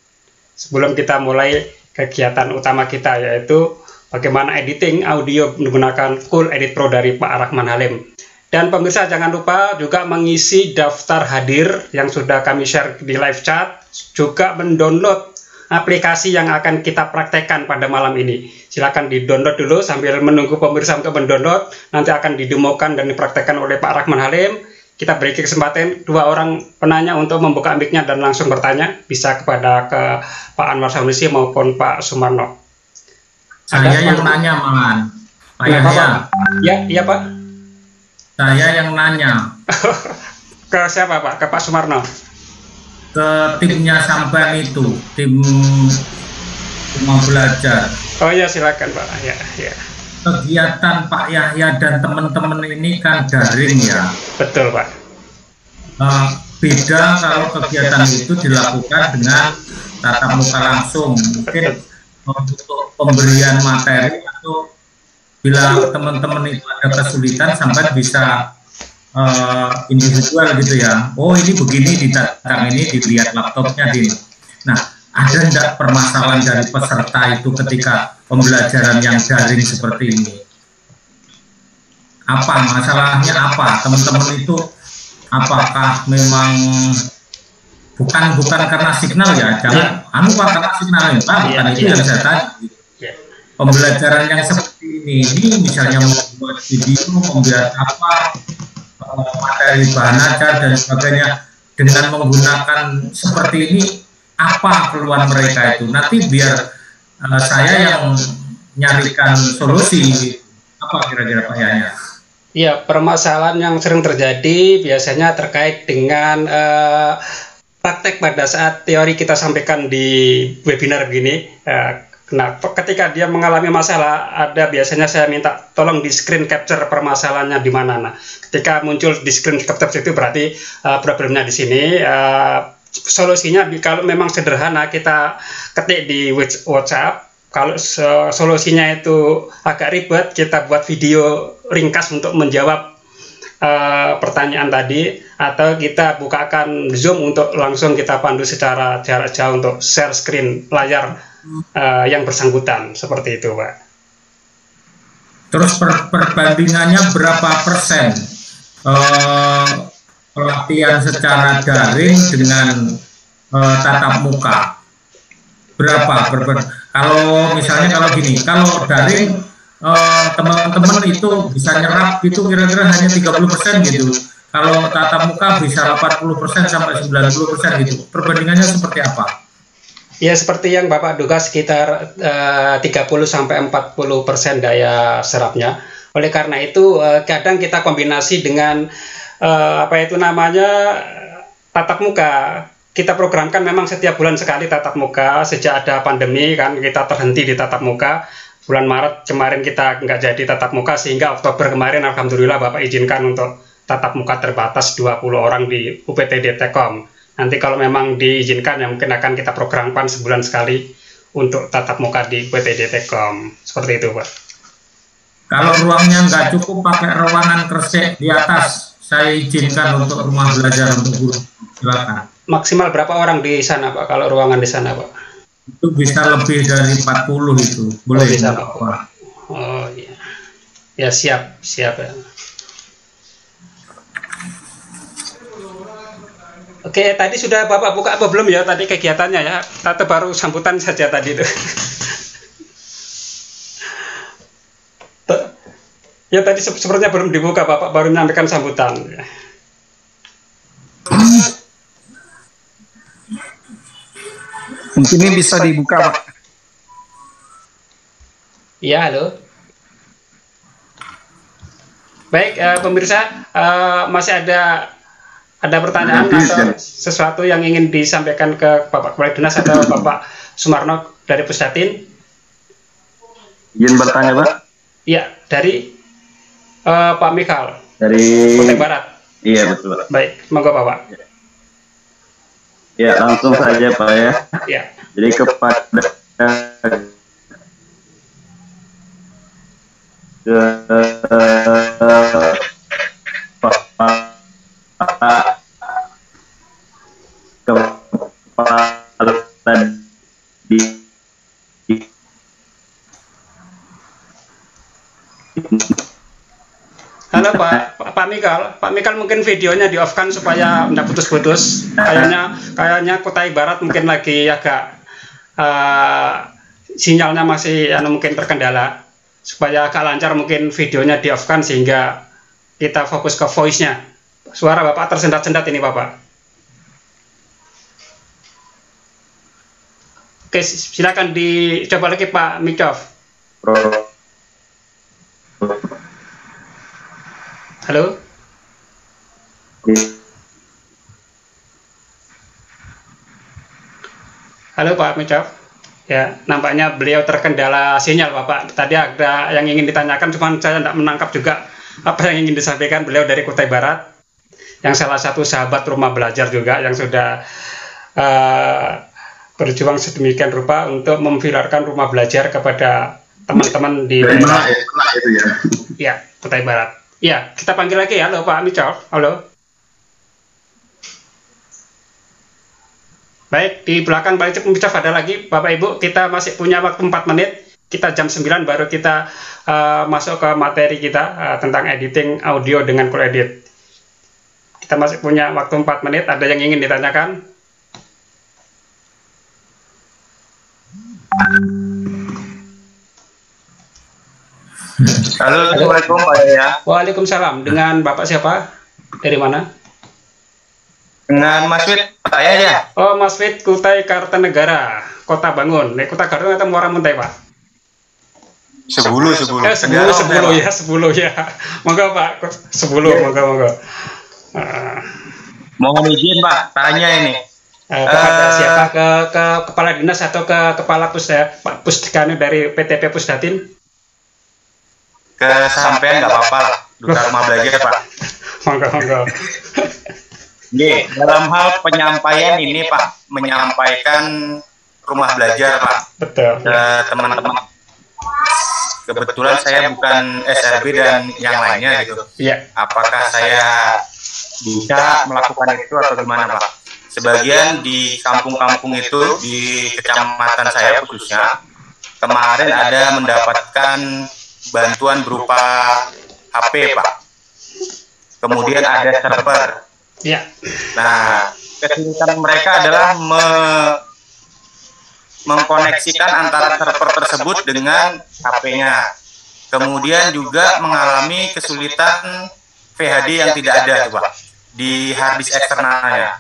Sebelum kita mulai kegiatan utama kita, yaitu bagaimana editing audio menggunakan Cool Edit Pro dari Pak Rahman Halim. Dan pemirsa jangan lupa juga mengisi daftar hadir yang sudah kami share di live chat, juga mendownload aplikasi yang akan kita praktekkan pada malam ini. Silakan di-download dulu sambil menunggu pemirsa untuk mendownload, nanti akan didemokan dan dipraktekkan oleh Pak Rahman Halim. Kita beri kesempatan 2 orang penanya untuk membuka mic-nya dan langsung bertanya, bisa kepada Pak Anwar Sanusi maupun Pak Sumarno. Saya yang nanya malahan. Pak Yahya. Ya, iya Pak. Saya yang nanya. Ke siapa Pak? Ke Pak Sumarno? Ke timnya sampean itu, tim Rumah Belajar. Oh ya, silakan Pak. Ya. Kegiatan Pak Yahya dan teman-teman ini kan daring ya. Betul Pak. Beda kalau kegiatan itu dilakukan dengan tatap muka langsung. Mungkin untuk pemberian materi atau bila teman-teman itu ada kesulitan sampai bisa individual gitu ya. Oh ini begini, ditantang ini, dilihat laptopnya di. Nah, ada enggak permasalahan dari peserta itu ketika pembelajaran yang daring seperti ini? Apa masalahnya? Apa teman-teman itu? Apakah memang bukan karena signal ya? Jangan karena signal ya, Pak. Bukan itu yang saya tanya. Pembelajaran yang seperti ini misalnya membuat video, membuat materi bahan ajar dan sebagainya dengan menggunakan seperti ini, apa keluhan mereka itu? Nanti biar saya yang nyarikan solusi. Apa kira-kira Pak Yahya? Iya, permasalahan yang sering terjadi biasanya terkait dengan praktek pada saat teori kita sampaikan di webinar begini. Nah, ketika dia mengalami masalah, ada biasanya saya minta tolong di screen capture permasalahannya di mana. Nah, ketika muncul di screen capture itu berarti problemnya di sini. Solusinya kalau memang sederhana kita ketik di WhatsApp. Kalau solusinya itu agak ribet, kita buat video ringkas untuk menjawab pertanyaan tadi, atau kita bukakan Zoom untuk langsung kita pandu secara jarak jauh untuk share screen layar yang bersangkutan, seperti itu Pak. Terus perbandingannya berapa persen pelatihan secara daring dengan tatap muka? Berapa? Kalau misalnya kalau daring teman-teman itu bisa nyerap itu kira-kira hanya 30% gitu. Kalau tatap muka bisa 80% sampai 90% gitu. Perbandingannya seperti apa? Ya seperti yang Bapak duga, sekitar 30 sampai 40% daya serapnya. Oleh karena itu kadang kita kombinasi dengan tatap muka. Kita programkan memang setiap bulan sekali tatap muka. Sejak ada pandemi kan kita terhenti di tatap muka. Bulan Maret kemarin kita nggak jadi tatap muka, sehingga Oktober kemarin alhamdulillah Bapak izinkan untuk tatap muka terbatas 20 orang di UPTD Tekom. Nanti kalau memang diizinkan ya mungkin akan kita programkan sebulan sekali untuk tatap muka di UPTD Tekom. Seperti itu Pak. Kalau ruangnya nggak cukup pakai ruangan kresek di atas, saya izinkan untuk rumah belajar untuk guru. Silakan. Maksimal berapa orang di sana Pak kalau ruangan di sana Pak? Itu bisa lebih dari 40 itu. Boleh bisa Pak. Oh iya. Ya siap ya. Oke, tadi sudah Bapak buka apa belum ya tadi kegiatannya ya? Atau baru sambutan saja tadi itu? Ya tadi sepertinya belum dibuka, Bapak baru menyampaikan sambutan. Mungkin ini bisa dibuka, Pak. Iya, halo. Baik, pemirsa, masih ada pertanyaan atau sesuatu yang ingin disampaikan ke Bapak Kepala Dinas atau Bapak Sumarno dari Pusdatin? Izin bertanya, Pak? Iya, dari Pak Mikal. Dari Kutai Barat. Iya, betul, Pak. Baik, monggo Bapak. Ya, langsung saja, Pak ya. Ya. Jadi kepada kepala Halo Pak Mikal mungkin videonya di off kan supaya tidak putus-putus. Kayaknya Kutai Barat mungkin lagi agak sinyalnya masih mungkin terkendala. Supaya agak lancar mungkin videonya di off kan sehingga kita fokus ke voice-nya. Suara Bapak tersendat-sendat ini Bapak. Oke, silakan dicoba lagi Pak Mikov. Halo. Halo Pak Mikov. Ya, nampaknya beliau terkendala sinyal Bapak. Tadi ada yang ingin ditanyakan, cuman saya tidak menangkap juga apa yang ingin disampaikan beliau dari Kutai Barat. Yang salah satu sahabat rumah belajar juga yang sudah berjuang sedemikian rupa untuk memviralkan rumah belajar kepada teman-teman di daerah. Ya, Kutai Barat. Ya, kita panggil lagi ya. Halo Pak Mikov. Halo. Baik, di belakang Pak Mikov ada lagi. Bapak Ibu, kita masih punya waktu 4 menit. Kita jam 9 baru kita masuk ke materi kita tentang editing audio dengan Cool Edit. Kita masih punya waktu 4 menit. Ada yang ingin ditanyakan? Halo, Assalamualaikum Pak ya. Waalaikumsalam. Dengan Bapak siapa? Dari mana? Dengan Mas Fit, Pak ya. Oh, Mas Fit, Kutai Kartanegara, Kota Bangun. Kota Kartanegara atau Muara Muntai, Pak? 10 10 ya. Monggo Pak, 10 monggo. Mohon izin Pak, tanya ini. Kepada siapa? Ke kepala dinas atau ke kepala Pak Pusdikanu dari PTP Pusdatin? Kesampean nggak apa-apa lah, duta rumah belajar Pak. Monggo. Dalam hal penyampaian ini Pak, menyampaikan rumah belajar Pak. Betul. Ke teman-teman. Kebetulan saya bukan SRB dan yang lainnya gitu. Iya. Apakah saya bisa melakukan itu atau gimana Pak? Sebagian di kampung-kampung itu, di kecamatan saya khususnya, kemarin ada mendapatkan bantuan berupa HP Pak. Kemudian ada server. Iya. Nah, kesulitan mereka adalah mengkoneksikan antara server tersebut dengan HP-nya. Kemudian juga mengalami kesulitan VHD yang tidak ada Pak di harddisk eksternalnya.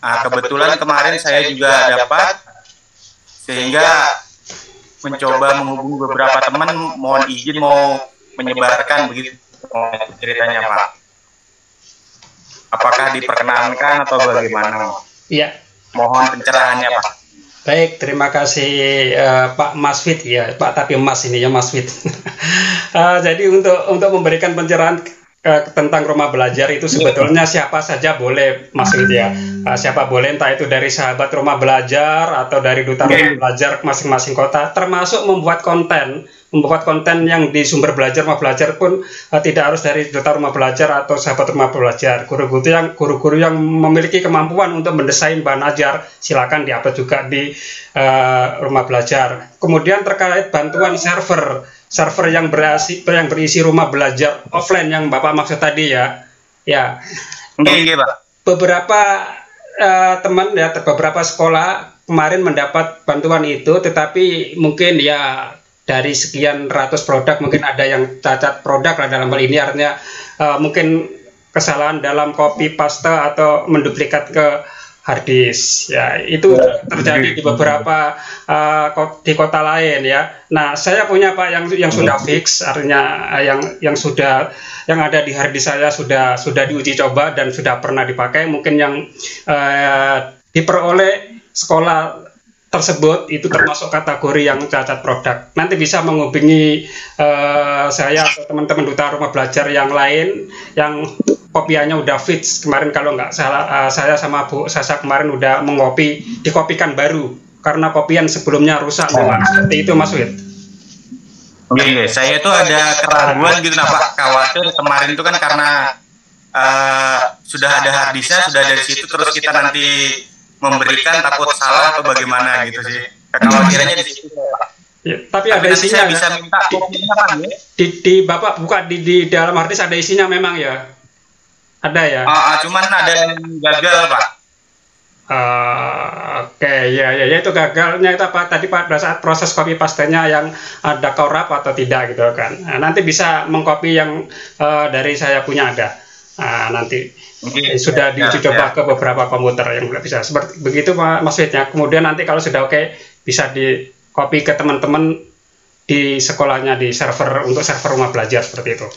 Nah, kebetulan kemarin saya juga dapat, sehingga mencoba menghubungi beberapa teman, mohon izin mau menyebarkan begitu ceritanya Pak. Apakah diperkenankan atau bagaimana? Iya. Mohon pencerahannya Pak. Baik, terima kasih Pak Mas Fit ya, Pak tapi Mas ini ya Mas Fit. Jadi untuk memberikan pencerahan tentang rumah belajar itu sebetulnya siapa saja boleh masuk ya. Siapa boleh, entah itu dari sahabat rumah belajar atau dari duta rumah belajar masing-masing kota, termasuk membuat konten yang di sumber belajar rumah belajar pun tidak harus dari duta rumah belajar atau sahabat rumah belajar. Guru-guru yang memiliki kemampuan untuk mendesain bahan ajar silakan diupload juga di rumah belajar. Kemudian terkait bantuan server yang berisi rumah belajar offline yang Bapak maksud tadi ya. Pak. Beberapa teman ya, beberapa sekolah kemarin mendapat bantuan itu, tetapi mungkin ya dari sekian ratus produk mungkin ada yang cacat produk lah dalam hal ini, artinya mungkin kesalahan dalam copy paste atau menduplikat ke harddisk ya, itu terjadi di beberapa di kota lain ya. Nah, saya punya Pak yang sudah fix, artinya yang ada di harddisk saya sudah diuji coba dan sudah pernah dipakai. Mungkin yang diperoleh sekolah tersebut itu termasuk kategori yang cacat produk. Nanti bisa menghubungi saya atau teman-teman duta rumah belajar yang lain yang kopiannya udah fix. Kemarin kalau nggak salah saya sama Bu Sasa kemarin udah dikopikan baru karena kopian sebelumnya rusak. Seperti itu Mas Wid. Oke, saya itu ada keraguan gitu Pak, khawatir kemarin itu kan karena sudah ada harddisknya, sudah dari situ terus kita nanti memberikan takut salah atau bagaimana gitu sih. Kekhawatirannya di situ Pak. Ya, tapi ada nanti isinya. saya bisa minta kopinya kan ya? Di Bapak buka di dalam hard disk ada isinya memang ya. Ada ya. Cuman ada yang gagal Pak. Oke, ya itu gagalnya itu apa tadi pada saat proses copy paste-nya yang ada korup atau tidak gitu kan. Nah, nanti bisa mengcopy yang dari saya punya ada. Nah, nanti sudah diuji coba ke beberapa komputer yang bisa seperti begitu maksudnya. Kemudian nanti kalau sudah oke bisa di copy ke teman-teman di sekolahnya di server untuk server rumah belajar seperti itu.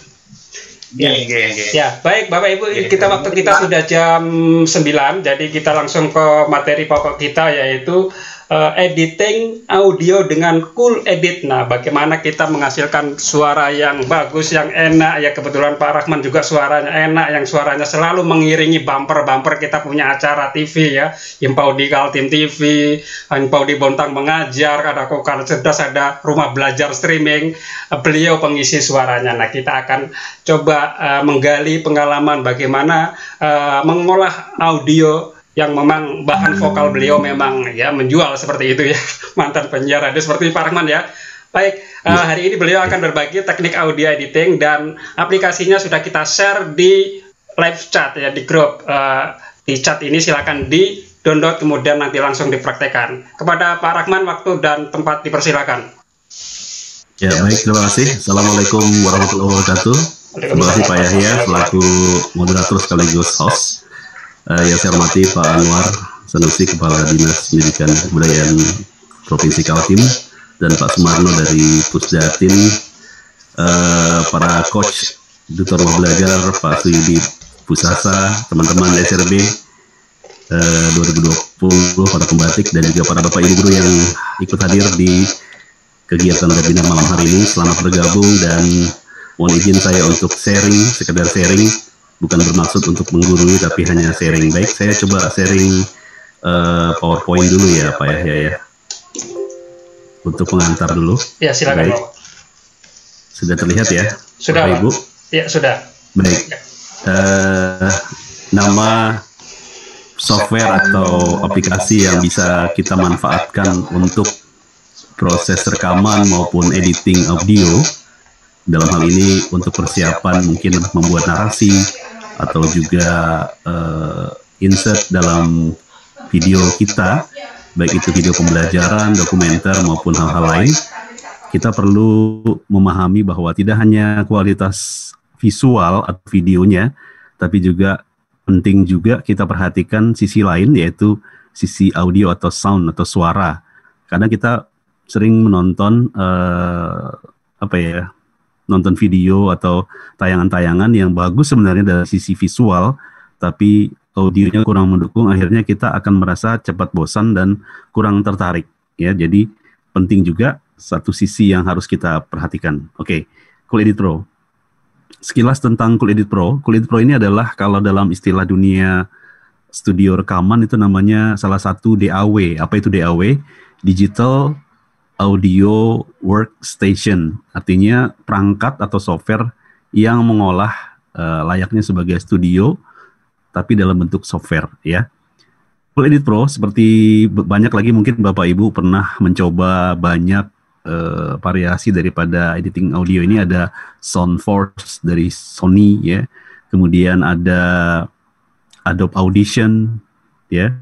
Ya, baik Bapak Ibu, waktu kita sudah jam 9, jadi kita langsung ke materi pokok kita yaitu editing audio dengan Cool Edit. Nah, bagaimana kita menghasilkan suara yang bagus, yang enak ya. Kebetulan Pak Rahman juga suaranya enak, yang suaranya selalu mengiringi bumper-bumper kita punya acara TV ya, Impau di Kaltim TV, Impau di Bontang Mengajar, ada Kokar Cerdas, ada Rumah Belajar Streaming, beliau pengisi suaranya. Nah, kita akan coba menggali pengalaman bagaimana mengolah audio yang memang bahan vokal beliau memang ya menjual seperti itu ya, mantan penyiar radio seperti Pak Rahman ya. Baik, hari ini beliau akan berbagi teknik audio editing dan aplikasinya sudah kita share di live chat ya, di grup. Di chat ini silakan di download kemudian nanti langsung dipraktekkan. Kepada Pak Rahman waktu dan tempat dipersilakan. Ya baik, terima kasih. Assalamualaikum warahmatullahi wabarakatuh. Terima kasih Pak Yahya selaku moderator sekaligus host. Yang saya hormati Pak Anwar Sanusi, Kepala Dinas Pendidikan dan Kebudayaan Provinsi Kaltim, dan Pak Sumarno dari Pusdatin, para coach Dutor Rumah Belajar, Pak Suyudi Pusasa, teman-teman SRB 2020, para pembatik, dan juga para Bapak Ibu Guru yang ikut hadir di kegiatan webinar malam hari ini. Selamat bergabung dan mohon izin saya untuk sharing, sekedar sharing. Bukan bermaksud untuk menggurui, tapi hanya sharing. Baik, saya coba sharing PowerPoint dulu ya, Pak Yahya ya. Untuk pengantar dulu. Ya, silakan. Baik. Sudah terlihat ya, sudah, Bapak Ibu? Ya, sudah. Baik. Nama software atau aplikasi yang bisa kita manfaatkan untuk proses rekaman maupun editing audio, dalam hal ini untuk persiapan mungkin membuat narasi atau juga insert dalam video kita, baik itu video pembelajaran, dokumenter maupun hal-hal lain, kita perlu memahami bahwa tidak hanya kualitas visual atau videonya, tapi juga penting juga kita perhatikan sisi lain, yaitu sisi audio atau sound atau suara. Karena kita sering menonton nonton video atau tayangan-tayangan yang bagus sebenarnya dari sisi visual, tapi audionya kurang mendukung, akhirnya kita akan merasa cepat bosan dan kurang tertarik ya. Jadi penting juga satu sisi yang harus kita perhatikan. Oke, Cool Edit Pro. Sekilas tentang Cool Edit Pro. Cool Edit Pro ini adalah kalau dalam istilah dunia studio rekaman itu namanya salah satu DAW. Apa itu DAW? Digital Audio Workstation, artinya perangkat atau software yang mengolah layaknya sebagai studio, tapi dalam bentuk software ya. Cool Edit Pro seperti banyak lagi mungkin Bapak Ibu pernah mencoba banyak variasi daripada editing audio ini. Ada Soundforce dari Sony ya, kemudian ada Adobe Audition ya.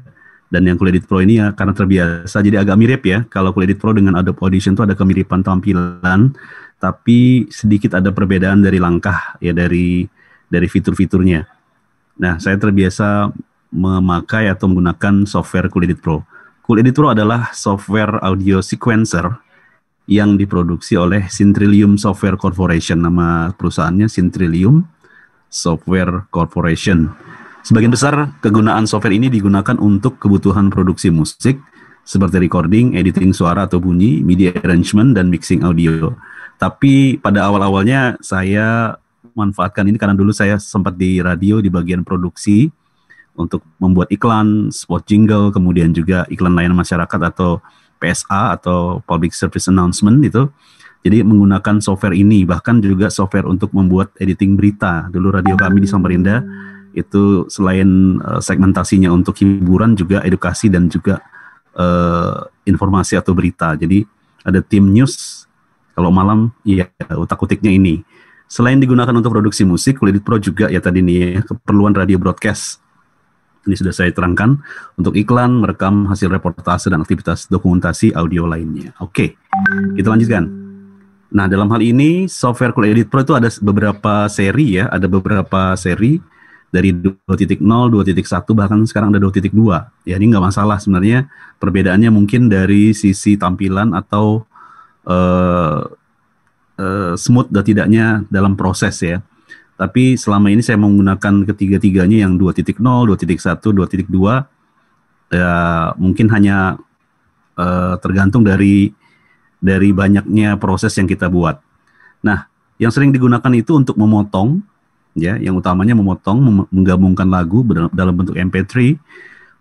Dan yang Cool Edit Pro ini ya karena terbiasa jadi agak mirip ya. Kalau Cool Edit Pro dengan Adobe Audition itu ada kemiripan tampilan, tapi sedikit ada perbedaan dari langkah ya, dari fitur-fiturnya. Nah, saya terbiasa memakai atau menggunakan software Cool Edit Pro. Cool Edit Pro adalah software audio sequencer yang diproduksi oleh Syntrilium Software Corporation. Nama perusahaannya Syntrilium Software Corporation. Sebagian besar kegunaan software ini digunakan untuk kebutuhan produksi musik seperti recording, editing suara atau bunyi, media arrangement, dan mixing audio. Tapi pada awal-awalnya saya manfaatkan ini karena dulu saya sempat di radio di bagian produksi untuk membuat iklan, spot jingle, kemudian juga iklan layanan masyarakat atau PSA atau Public Service Announcement itu. Jadi menggunakan software ini, bahkan juga software untuk membuat editing berita. Dulu radio kami di Samarinda itu selain segmentasinya untuk hiburan juga edukasi dan juga informasi atau berita. Jadi ada tim news. Kalau malam, iya utak-utiknya ini. Selain digunakan untuk produksi musik, Cool Edit Pro juga ya tadi nih ya, keperluan radio broadcast. Ini sudah saya terangkan untuk iklan, merekam hasil reportase dan aktivitas dokumentasi audio lainnya. Oke, kita lanjutkan. Nah, dalam hal ini software Cool Edit Pro itu ada beberapa seri ya, ada beberapa seri dari 2.0, 2.1 bahkan sekarang ada 2.2. Ya, ini nggak masalah sebenarnya. Perbedaannya mungkin dari sisi tampilan atau smooth dan tidaknya dalam proses ya. Tapi selama ini saya menggunakan ketiga-tiganya yang 2.0, 2.1, 2.2 ya mungkin hanya tergantung dari banyaknya proses yang kita buat. Nah, yang sering digunakan itu untuk memotong ya, yang utamanya memotong, menggabungkan lagu dalam bentuk MP3,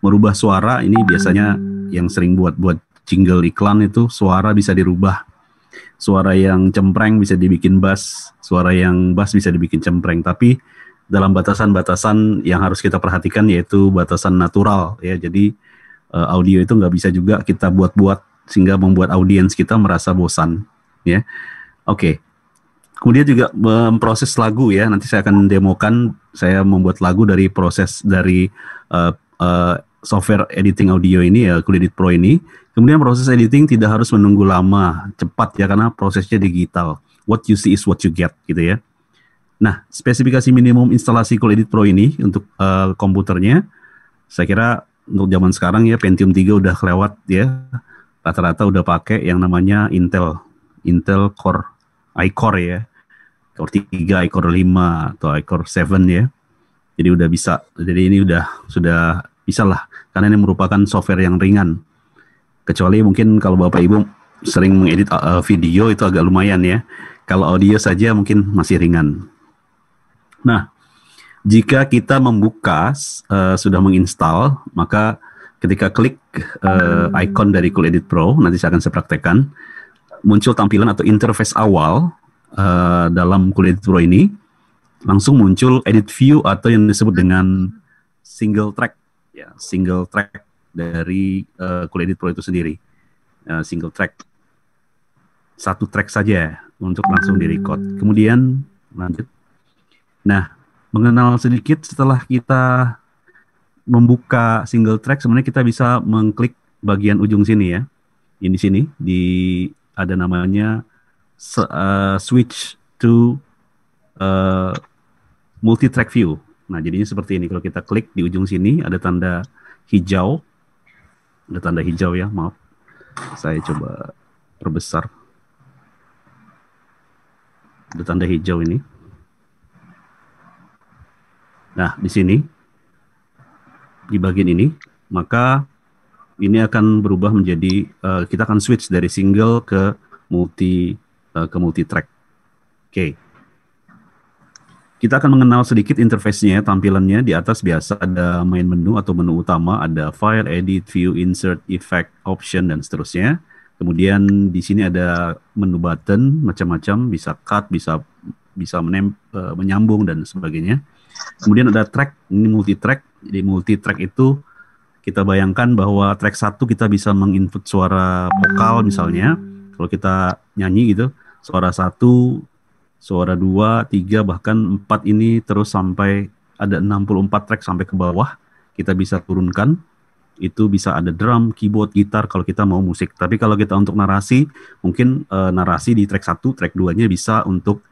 merubah suara. Ini biasanya yang sering buat jingle iklan itu suara bisa dirubah. Suara yang cempreng bisa dibikin bass, suara yang bass bisa dibikin cempreng. Tapi dalam batasan-batasan yang harus kita perhatikan yaitu batasan natural ya. Jadi audio itu nggak bisa juga kita buat-buat sehingga membuat audiens kita merasa bosan ya. Oke. Kemudian juga memproses lagu ya. Nanti saya akan demokan saya membuat lagu dari proses dari software editing audio ini ya, Cool Edit Pro ini. Kemudian proses editing tidak harus menunggu lama, cepat ya karena prosesnya digital. What you see is what you get gitu ya. Nah, spesifikasi minimum instalasi Cool Edit Pro ini untuk komputernya, saya kira untuk zaman sekarang ya Pentium 3 udah kelewat ya. Rata-rata udah pakai yang namanya Intel Core, iCore ya. Core 3, iCore 5 atau iCore 7 ya. Jadi udah bisa. Jadi ini sudah bisa lah karena ini merupakan software yang ringan. Kecuali mungkin kalau Bapak Ibu sering mengedit video itu agak lumayan ya. Kalau audio saja mungkin masih ringan. Nah, jika kita membuka sudah menginstal, maka ketika klik icon dari Cool Edit Pro, nanti saya akan praktekkan, muncul tampilan atau interface awal dalam Cool Edit Pro ini, langsung muncul edit view atau yang disebut dengan single track ya, single track dari Cool Edit Pro itu sendiri. Single track, satu track saja untuk langsung di-record. Kemudian lanjut. Nah, mengenal sedikit setelah kita membuka single track, sebenarnya kita bisa mengklik bagian ujung sini ya. Ini sini ada namanya switch to multi track view. Nah, jadinya seperti ini. Kalau kita klik di ujung sini ada tanda hijau. Ada tanda hijau ya, maaf. Saya coba perbesar. Ada tanda hijau ini. Nah, di sini, di bagian ini, maka ini akan berubah menjadi, kita akan switch dari single ke multi track. Oke. Kita akan mengenal sedikit interface-nya, tampilannya. Di atas biasa ada main menu atau menu utama, ada file, edit, view, insert, effect, option, dan seterusnya. Kemudian di sini ada menu button, macam-macam, bisa cut, bisa menyambung, dan sebagainya. Kemudian ada track, ini multi-track. Di multi-track itu kita bayangkan bahwa track 1 kita bisa menginput suara vokal misalnya. Kalau kita nyanyi gitu, suara 1, suara 2, 3, bahkan 4 ini terus sampai ada 64 track sampai ke bawah. Kita bisa turunkan. Itu bisa ada drum, keyboard, gitar kalau kita mau musik. Tapi kalau kita untuk narasi, mungkin narasi di track 1, track 2-nya bisa untuk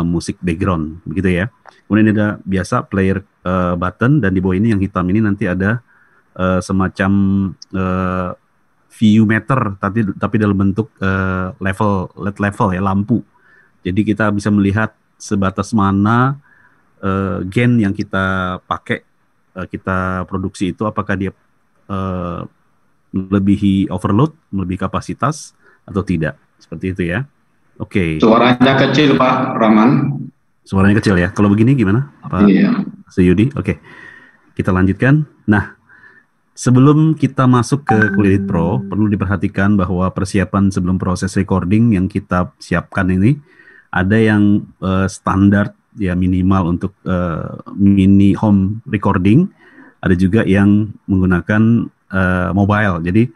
musik background, begitu ya. Kemudian ada biasa player button, dan di bawah ini yang hitam ini nanti ada semacam view meter, tapi dalam bentuk LED level ya, lampu. Jadi kita bisa melihat sebatas mana gain yang kita pakai, kita produksi itu, apakah dia melebihi overload, melebihi kapasitas atau tidak. Seperti itu ya. Oke. Suaranya kecil Pak Rahman. Suaranya kecil ya. Kalau begini gimana Pak Seyudi? Oke. Kita lanjutkan. Nah, sebelum kita masuk ke Cool Edit Pro, perlu diperhatikan bahwa persiapan sebelum proses recording yang kita siapkan ini ada yang standar ya, minimal untuk mini home recording, ada juga yang menggunakan mobile. Jadi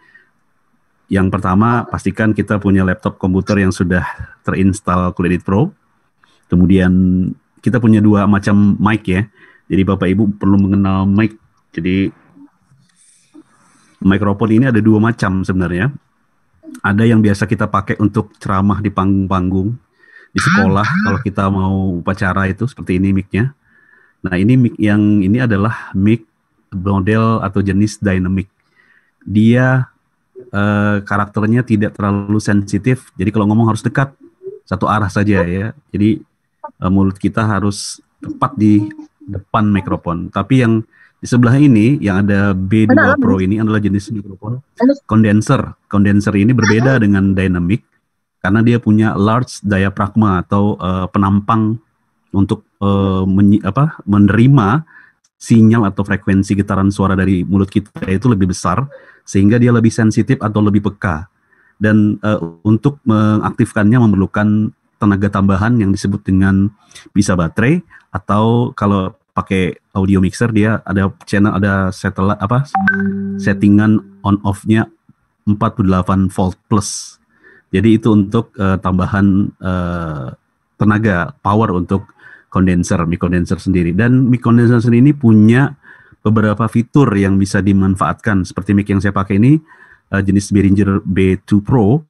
yang pertama pastikan kita punya laptop komputer yang sudah terinstall Cool Edit Pro. Kemudian kita punya dua macam mic ya. Jadi Bapak Ibu perlu mengenal mic. Jadi mikrofon ini ada dua macam sebenarnya. Ada yang biasa kita pakai untuk ceramah di panggung-panggung di sekolah kalau kita mau upacara itu seperti ini mic-nya. Nah, ini mic yang ini adalah mic model atau jenis dynamic. Dia karakternya tidak terlalu sensitif. Jadi kalau ngomong harus dekat satu arah saja ya. Jadi mulut kita harus tepat di depan mikrofon. Tapi yang di sebelah ini yang ada B2 Pro ini adalah jenis mikrofon condenser. Condenser ini berbeda dengan dynamic karena dia punya large diaphragma atau penampang untuk menerima sinyal atau frekuensi getaran suara dari mulut kita itu lebih besar sehingga dia lebih sensitif atau lebih peka. Dan untuk mengaktifkannya memerlukan tenaga tambahan yang disebut dengan bisa baterai atau kalau pakai audio mixer dia ada channel ada settingan on off-nya 48 volt plus. Jadi itu untuk tambahan tenaga power untuk mic condenser sendiri. Dan mic condenser sendiri ini punya beberapa fitur yang bisa dimanfaatkan. Seperti mic yang saya pakai ini jenis Behringer B2 Pro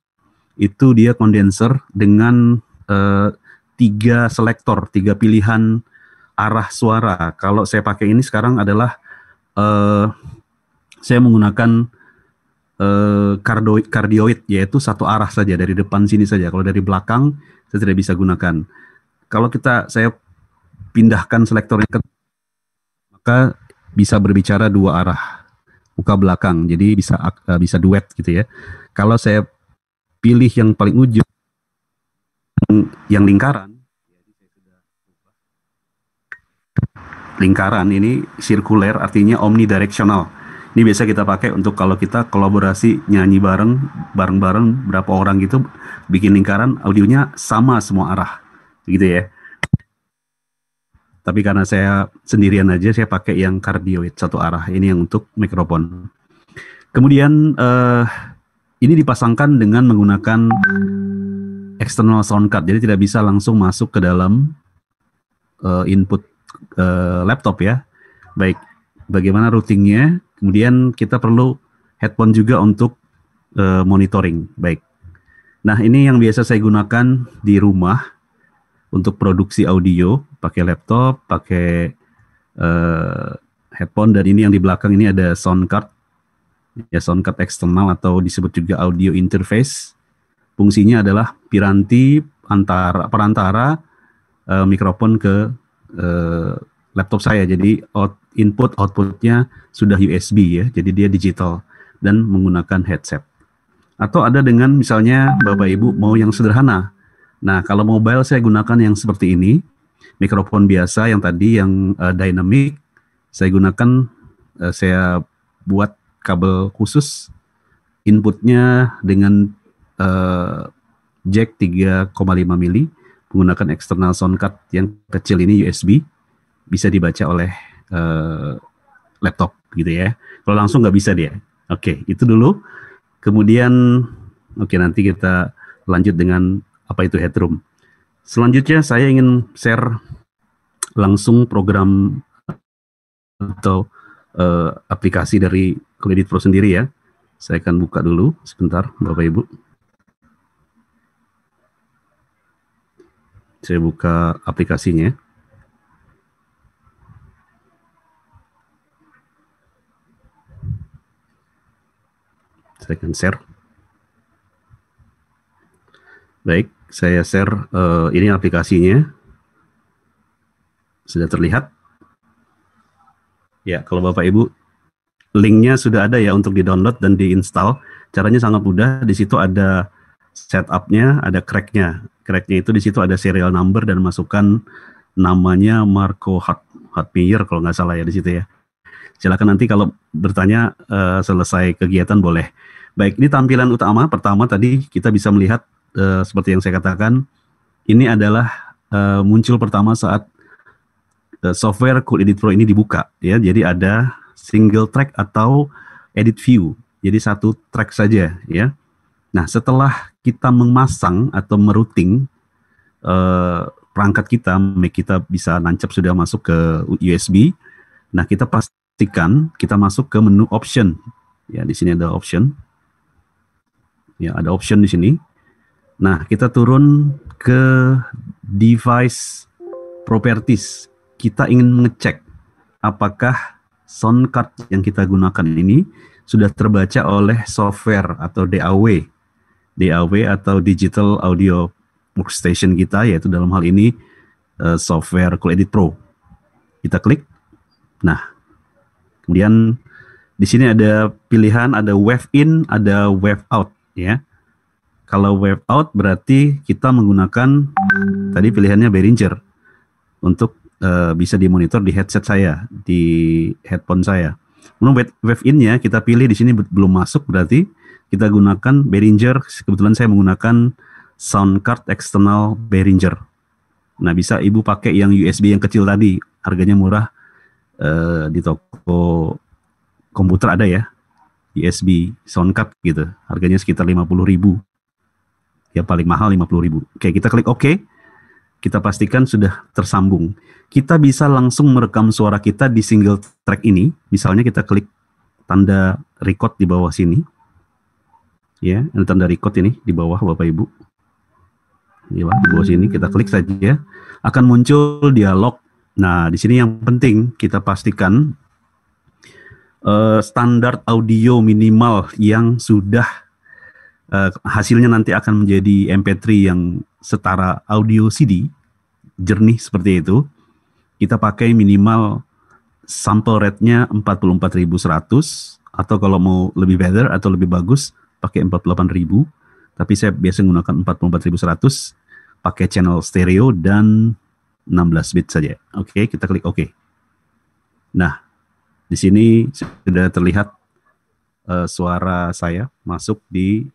itu dia condenser dengan 3 selektor, 3 pilihan arah suara. Kalau saya pakai ini sekarang adalah saya menggunakan cardioid, yaitu satu arah saja dari depan sini saja. Kalau dari belakang saya tidak bisa gunakan. Kalau saya pindahkan selektornya maka bisa berbicara dua arah muka belakang. Jadi bisa duet gitu ya. Kalau saya pilih yang paling ujung yang lingkaran ini sirkuler artinya omnidirectional. Ini biasa kita pakai untuk kalau kita kolaborasi nyanyi bareng-bareng berapa orang gitu bikin lingkaran audionya sama semua arah gitu ya. Tapi karena saya sendirian aja saya pakai yang cardioid satu arah. Ini yang untuk mikrofon. Kemudian ini dipasangkan dengan menggunakan external sound card. Jadi tidak bisa langsung masuk ke dalam input laptop ya. Baik, bagaimana routingnya? Kemudian kita perlu headphone juga untuk monitoring. Baik. Nah, ini yang biasa saya gunakan di rumah untuk produksi audio, pakai laptop, pakai headphone, dan ini yang di belakang ini ada sound card. Ya, sound card eksternal atau disebut juga audio interface. Fungsinya adalah piranti perantara mikrofon ke laptop saya. Jadi input outputnya sudah USB ya, jadi dia digital dan menggunakan headset. Atau ada dengan misalnya Bapak Ibu mau yang sederhana. Nah, kalau mobile saya gunakan yang seperti ini, mikrofon biasa yang tadi yang dynamic, saya gunakan saya buat kabel khusus, inputnya dengan jack 3,5 mili, menggunakan external sound card yang kecil ini USB, bisa dibaca oleh laptop gitu ya. Kalau langsung nggak bisa dia. Oke, itu dulu. Kemudian, nanti kita lanjut dengan apa itu headroom. Selanjutnya saya ingin share langsung program atau aplikasi dari Cool Edit Pro sendiri ya. Saya akan buka dulu sebentar, Bapak Ibu. Saya buka aplikasinya. Saya akan share. Baik, saya share ini aplikasinya. Sudah terlihat? Ya, kalau Bapak Ibu, linknya sudah ada ya untuk di-download dan di-install. Caranya sangat mudah. Di situ ada setup-nya, ada crack-nya. Crack-nya itu di situ ada serial number dan masukkan namanya Marco Hartmeyer kalau nggak salah ya di situ ya. Silakan nanti kalau bertanya selesai kegiatan boleh. Baik, ini tampilan utama. Pertama tadi kita bisa melihat seperti yang saya katakan, ini adalah muncul pertama saat software Cool Edit Pro ini dibuka ya. Jadi ada single track atau edit view. Jadi satu track saja ya. Nah, setelah kita memasang atau merouting perangkat kita, Mac kita bisa nancap sudah masuk ke USB. Nah, kita pastikan kita masuk ke menu option. Ya, di sini ada option. Ya, ada option di sini. Nah, kita turun ke device properties. Kita ingin mengecek apakah sound card yang kita gunakan ini sudah terbaca oleh software atau DAW atau Digital Audio Workstation kita, yaitu dalam hal ini software Cool Edit Pro. Kita klik. Nah, kemudian di sini ada pilihan, ada wave in, ada wave out, ya. Kalau wave out berarti kita menggunakan tadi pilihannya Behringer untuk bisa dimonitor di headset saya, di headphone saya. Kemudian wave in-nya kita pilih di sini belum masuk, berarti kita gunakan Behringer. Kebetulan saya menggunakan sound card eksternal Behringer. Nah, bisa Ibu pakai yang USB yang kecil tadi, harganya murah, di toko komputer ada ya, USB sound card gitu, harganya sekitar 50.000. Ya paling mahal 50.000. Oke, kita klik OK. Kita pastikan sudah tersambung. Kita bisa langsung merekam suara kita di single track ini. Misalnya kita klik tanda record di bawah sini. Ya, ada tanda record ini di bawah Bapak Ibu. Ya, di bawah sini kita klik saja, akan muncul dialog. Nah, di sini yang penting kita pastikan standar audio minimal yang sudah hasilnya nanti akan menjadi MP3 yang setara audio CD, jernih seperti itu. Kita pakai minimal sample rate-nya 44.100, atau kalau mau lebih better atau lebih bagus pakai 48.000. Tapi saya biasa menggunakan 44.100, pakai channel stereo dan 16 bit saja. Oke, kita klik OK. Nah, di sini sudah terlihat suara saya masuk di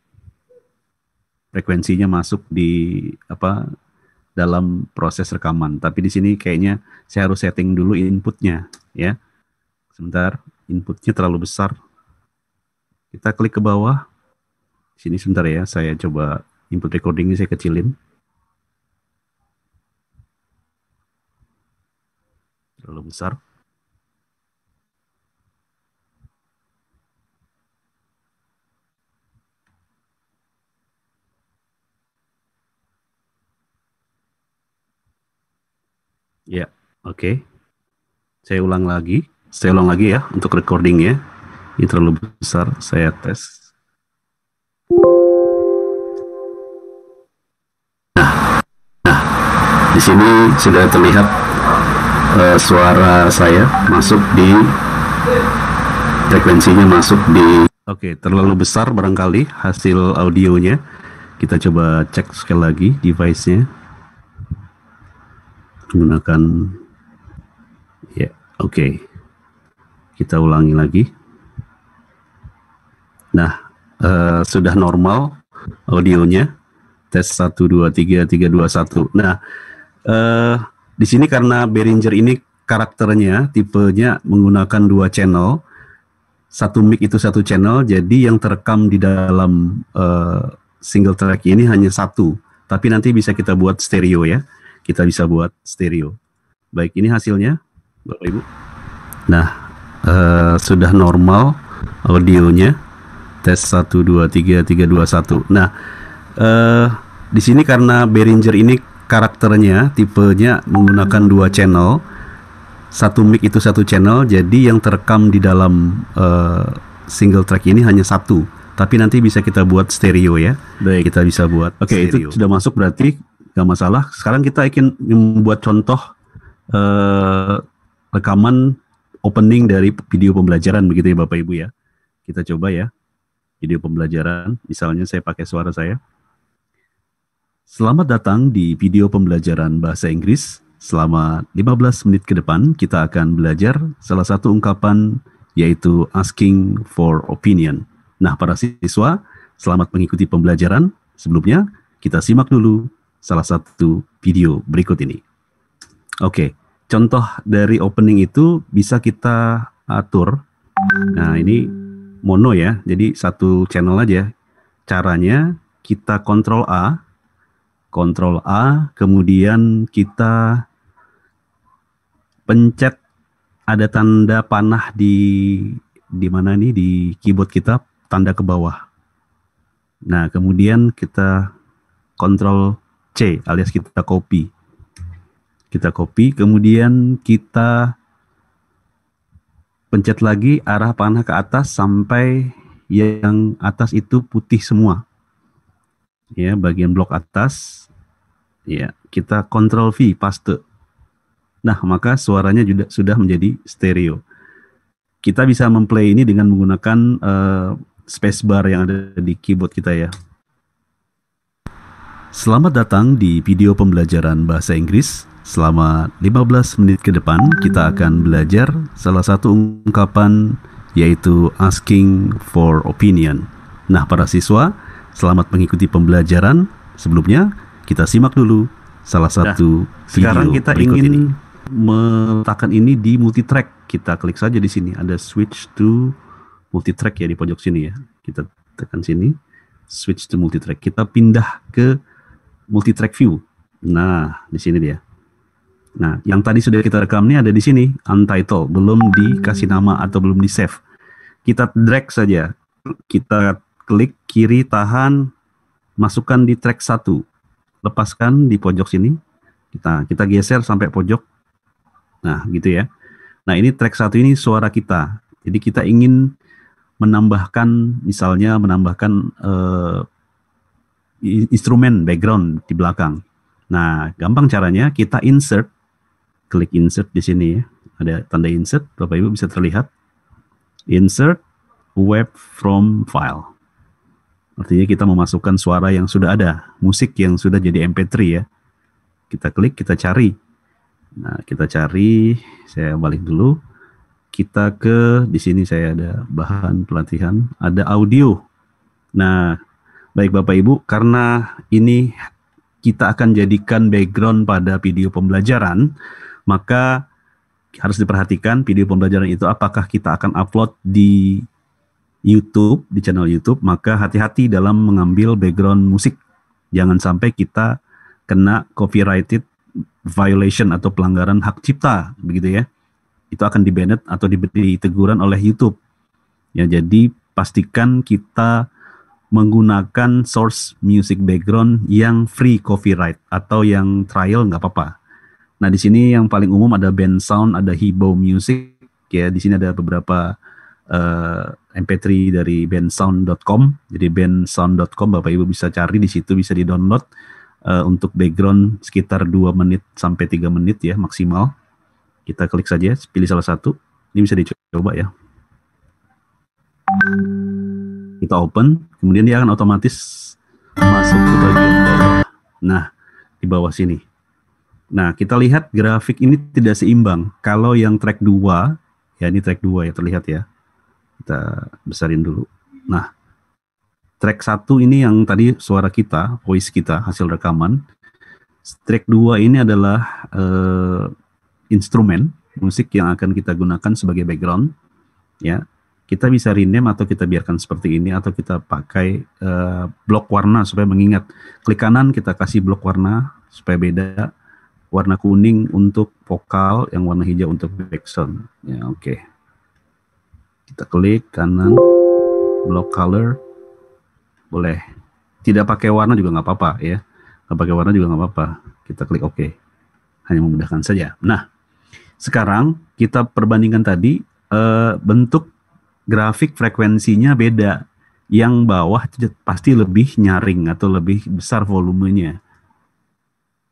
frekuensinya, masuk di dalam proses rekaman. Tapi di sini kayaknya saya harus setting dulu inputnya, ya. Sebentar, inputnya terlalu besar. Kita klik ke bawah. Sini sebentar ya, saya coba input recording ini saya kecilin. Terlalu besar. Ya, oke. Saya ulang lagi ya untuk recordingnya. Ini terlalu besar, saya tes. Nah, di sini sudah terlihat suara saya masuk di frekuensinya, masuk di. Oke, terlalu besar barangkali hasil audionya. Kita coba cek sekali lagi device-nya. Menggunakan ya, oke. Kita ulangi lagi. Nah, sudah normal audionya. Tes 1 2 3 3 2 1. Nah, di sini karena Behringer ini karakternya tipenya menggunakan 2 channel. Satu mic itu 1 channel, jadi yang terekam di dalam single track ini hanya 1. Tapi nanti bisa kita buat stereo ya. Kita bisa buat stereo. Baik, ini hasilnya, Bapak Ibu. Nah, sudah normal audionya. Tes 1 2 3 3 2 1. Nah, di sini karena Behringer ini karakternya tipenya menggunakan 2 channel. Satu mic itu 1 channel, jadi yang terekam di dalam single track ini hanya 1. Tapi nanti bisa kita buat stereo ya. Baik, kita bisa buat. Oke, itu sudah masuk berarti. Gak masalah. Sekarang kita ingin membuat contoh rekaman opening dari video pembelajaran begitu ya Bapak Ibu ya. Kita coba ya video pembelajaran. Misalnya saya pakai suara saya. Selamat datang di video pembelajaran bahasa Inggris. Selama 15 menit ke depan kita akan belajar salah satu ungkapan, yaitu asking for opinion. Nah, para siswa, selamat mengikuti pembelajaran. Sebelumnya kita simak dulu salah satu video berikut ini. Oke, contoh dari opening itu bisa kita atur. Nah, ini mono ya, jadi 1 channel aja. caranya kita Ctrl A, kemudian kita pencet ada tanda panah di mana nih di keyboard kita, tanda ke bawah. Nah, kemudian kita Ctrl C alias kita copy. Kita copy, kemudian kita pencet lagi arah panah ke atas sampai yang atas itu putih semua. Ya, bagian blok atas. Ya, kita Ctrl V paste. Nah, maka suaranya juga sudah menjadi stereo. Kita bisa memplay ini dengan menggunakan spacebar yang ada di keyboard kita ya. Selamat datang di video pembelajaran bahasa Inggris. Selama 15 menit ke depan kita akan belajar salah satu ungkapan yaitu asking for opinion. Nah, para siswa, selamat mengikuti pembelajaran. Sebelumnya, kita simak dulu salah satu video sekarang kita berikut ingin ini. Meletakkan ini di multitrack. Kita klik saja di sini, ada switch to multitrack ya di pojok sini ya. Kita tekan sini, switch to multitrack. Kita pindah ke multitrack view. Nah, di sini dia. Nah, yang tadi sudah kita rekam ini ada di sini, untitled, belum dikasih nama atau belum di save. Kita drag saja. Kita klik kiri, tahan, masukkan di track 1. Lepaskan di pojok sini. Kita geser sampai pojok. Nah, gitu ya. Nah, ini track 1 ini suara kita. Jadi kita ingin menambahkan, misalnya menambahkan instrumen background di belakang. Nah, gampang caranya, kita insert, klik insert di sini ya. Ada tanda insert, Bapak Ibu bisa terlihat. Insert wave from file. Artinya kita memasukkan suara yang sudah ada, musik yang sudah jadi MP3 ya. Kita klik, kita cari. Nah, kita cari, saya balik dulu. Kita ke, di sini saya ada bahan pelatihan, ada audio. Nah, baik Bapak Ibu, karena ini kita akan jadikan background pada video pembelajaran, maka harus diperhatikan video pembelajaran itu apakah kita akan upload di YouTube, di channel YouTube, maka hati-hati dalam mengambil background musik. Jangan sampai kita kena copyrighted violation atau pelanggaran hak cipta, begitu ya. Itu akan di-banned atau diberi teguran oleh YouTube. Ya, jadi pastikan kita menggunakan source music background yang free copyright atau yang trial nggak apa-apa. Nah, di sini yang paling umum ada Bensound, ada Hibo Music ya. Di sini ada beberapa MP3 dari bensound.com. Jadi bensound.com Bapak Ibu bisa cari di situ, bisa di-download untuk background sekitar 2 menit sampai 3 menit ya maksimal. Kita klik saja, pilih salah satu. Ini bisa dicoba ya. Kita open, kemudian dia akan otomatis masuk ke bagian bawah. Nah, di bawah sini. Nah, kita lihat grafik ini tidak seimbang. Kalau yang track 2, ya ini track 2 ya terlihat ya. Kita besarin dulu. Nah, track 1 ini yang tadi suara kita, voice kita, hasil rekaman. Track 2 ini adalah instrumen musik yang akan kita gunakan sebagai background. Ya, kita bisa rename atau kita biarkan seperti ini, atau kita pakai blok warna supaya mengingat. Klik kanan kita kasih blok warna supaya beda. Warna kuning untuk vokal, yang warna hijau untuk background. Ya, oke. Kita klik kanan, block color, boleh. Tidak pakai warna juga nggak apa-apa ya. Nggak pakai warna juga nggak apa-apa. Kita klik oke. Hanya memudahkan saja. Nah, sekarang kita perbandingkan tadi bentuk grafik frekuensinya beda. Yang bawah pasti lebih nyaring atau lebih besar volumenya.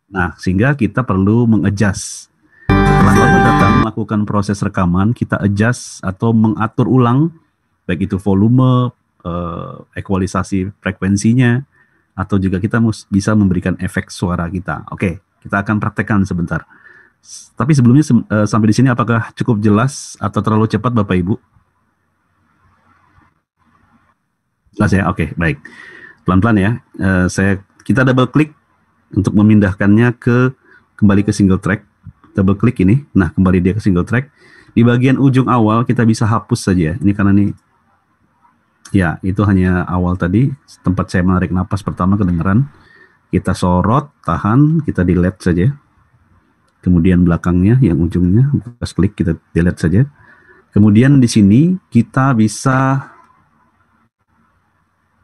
Nah, sehingga kita perlu mengadjust. Setelah Bapak datang melakukan proses rekaman, kita adjust atau mengatur ulang, baik itu volume, ekualisasi frekuensinya, atau juga kita bisa memberikan efek suara kita. Oke, kita akan praktekkan sebentar. Tapi sebelumnya sampai di sini apakah cukup jelas atau terlalu cepat Bapak Ibu? Jelas ya? Oke, baik. Pelan-pelan ya. Kita double klik untuk memindahkannya kembali ke single track. Double klik ini. Nah, kembali dia ke single track. Di bagian ujung awal kita bisa hapus saja. Ini karena ini Ya, itu hanya awal tadi, tempat saya menarik napas pertama kedengeran. Kita sorot, tahan, kita delete saja. Kemudian belakangnya, yang ujungnya, pas klik kita delete saja. Kemudian di sini kita bisa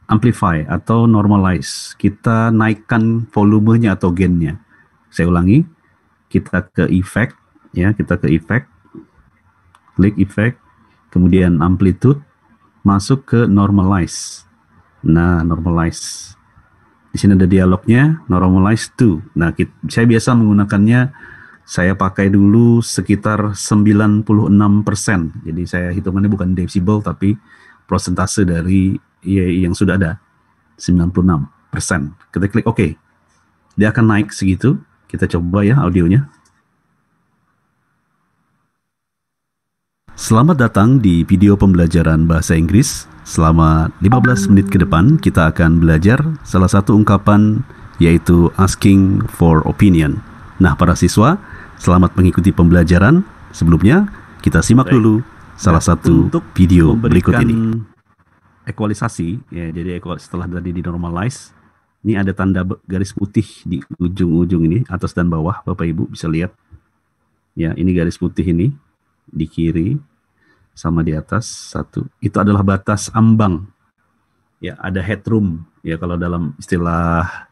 amplify atau normalize. Kita naikkan volumenya atau gainnya. Saya ulangi, kita ke effect, ya, kita ke effect, klik effect, kemudian amplitude, masuk ke normalize. Nah, normalize. Di sini ada dialognya, normalize to. Nah, saya biasa menggunakannya, saya pakai dulu sekitar 96%. Jadi saya hitungannya bukan decibel, tapi persentase dari yang sudah ada, 96%. Kita klik OK. Dia akan naik segitu. Kita coba ya audionya. Selamat datang di video pembelajaran bahasa Inggris. Selama 15 menit ke depan kita akan belajar salah satu ungkapan, yaitu asking for opinion. Nah, para siswa, selamat mengikuti pembelajaran. Sebelumnya, kita simak dulu salah satu video berikut ini. Equalisasi, ya, jadi setelah tadi di normalize, ini ada tanda garis putih di ujung-ujung ini, atas dan bawah, Bapak Ibu bisa lihat. Ya, ini garis putih ini di kiri sama di atas satu. Itu adalah batas ambang. Ya, ada headroom. Ya, kalau dalam istilah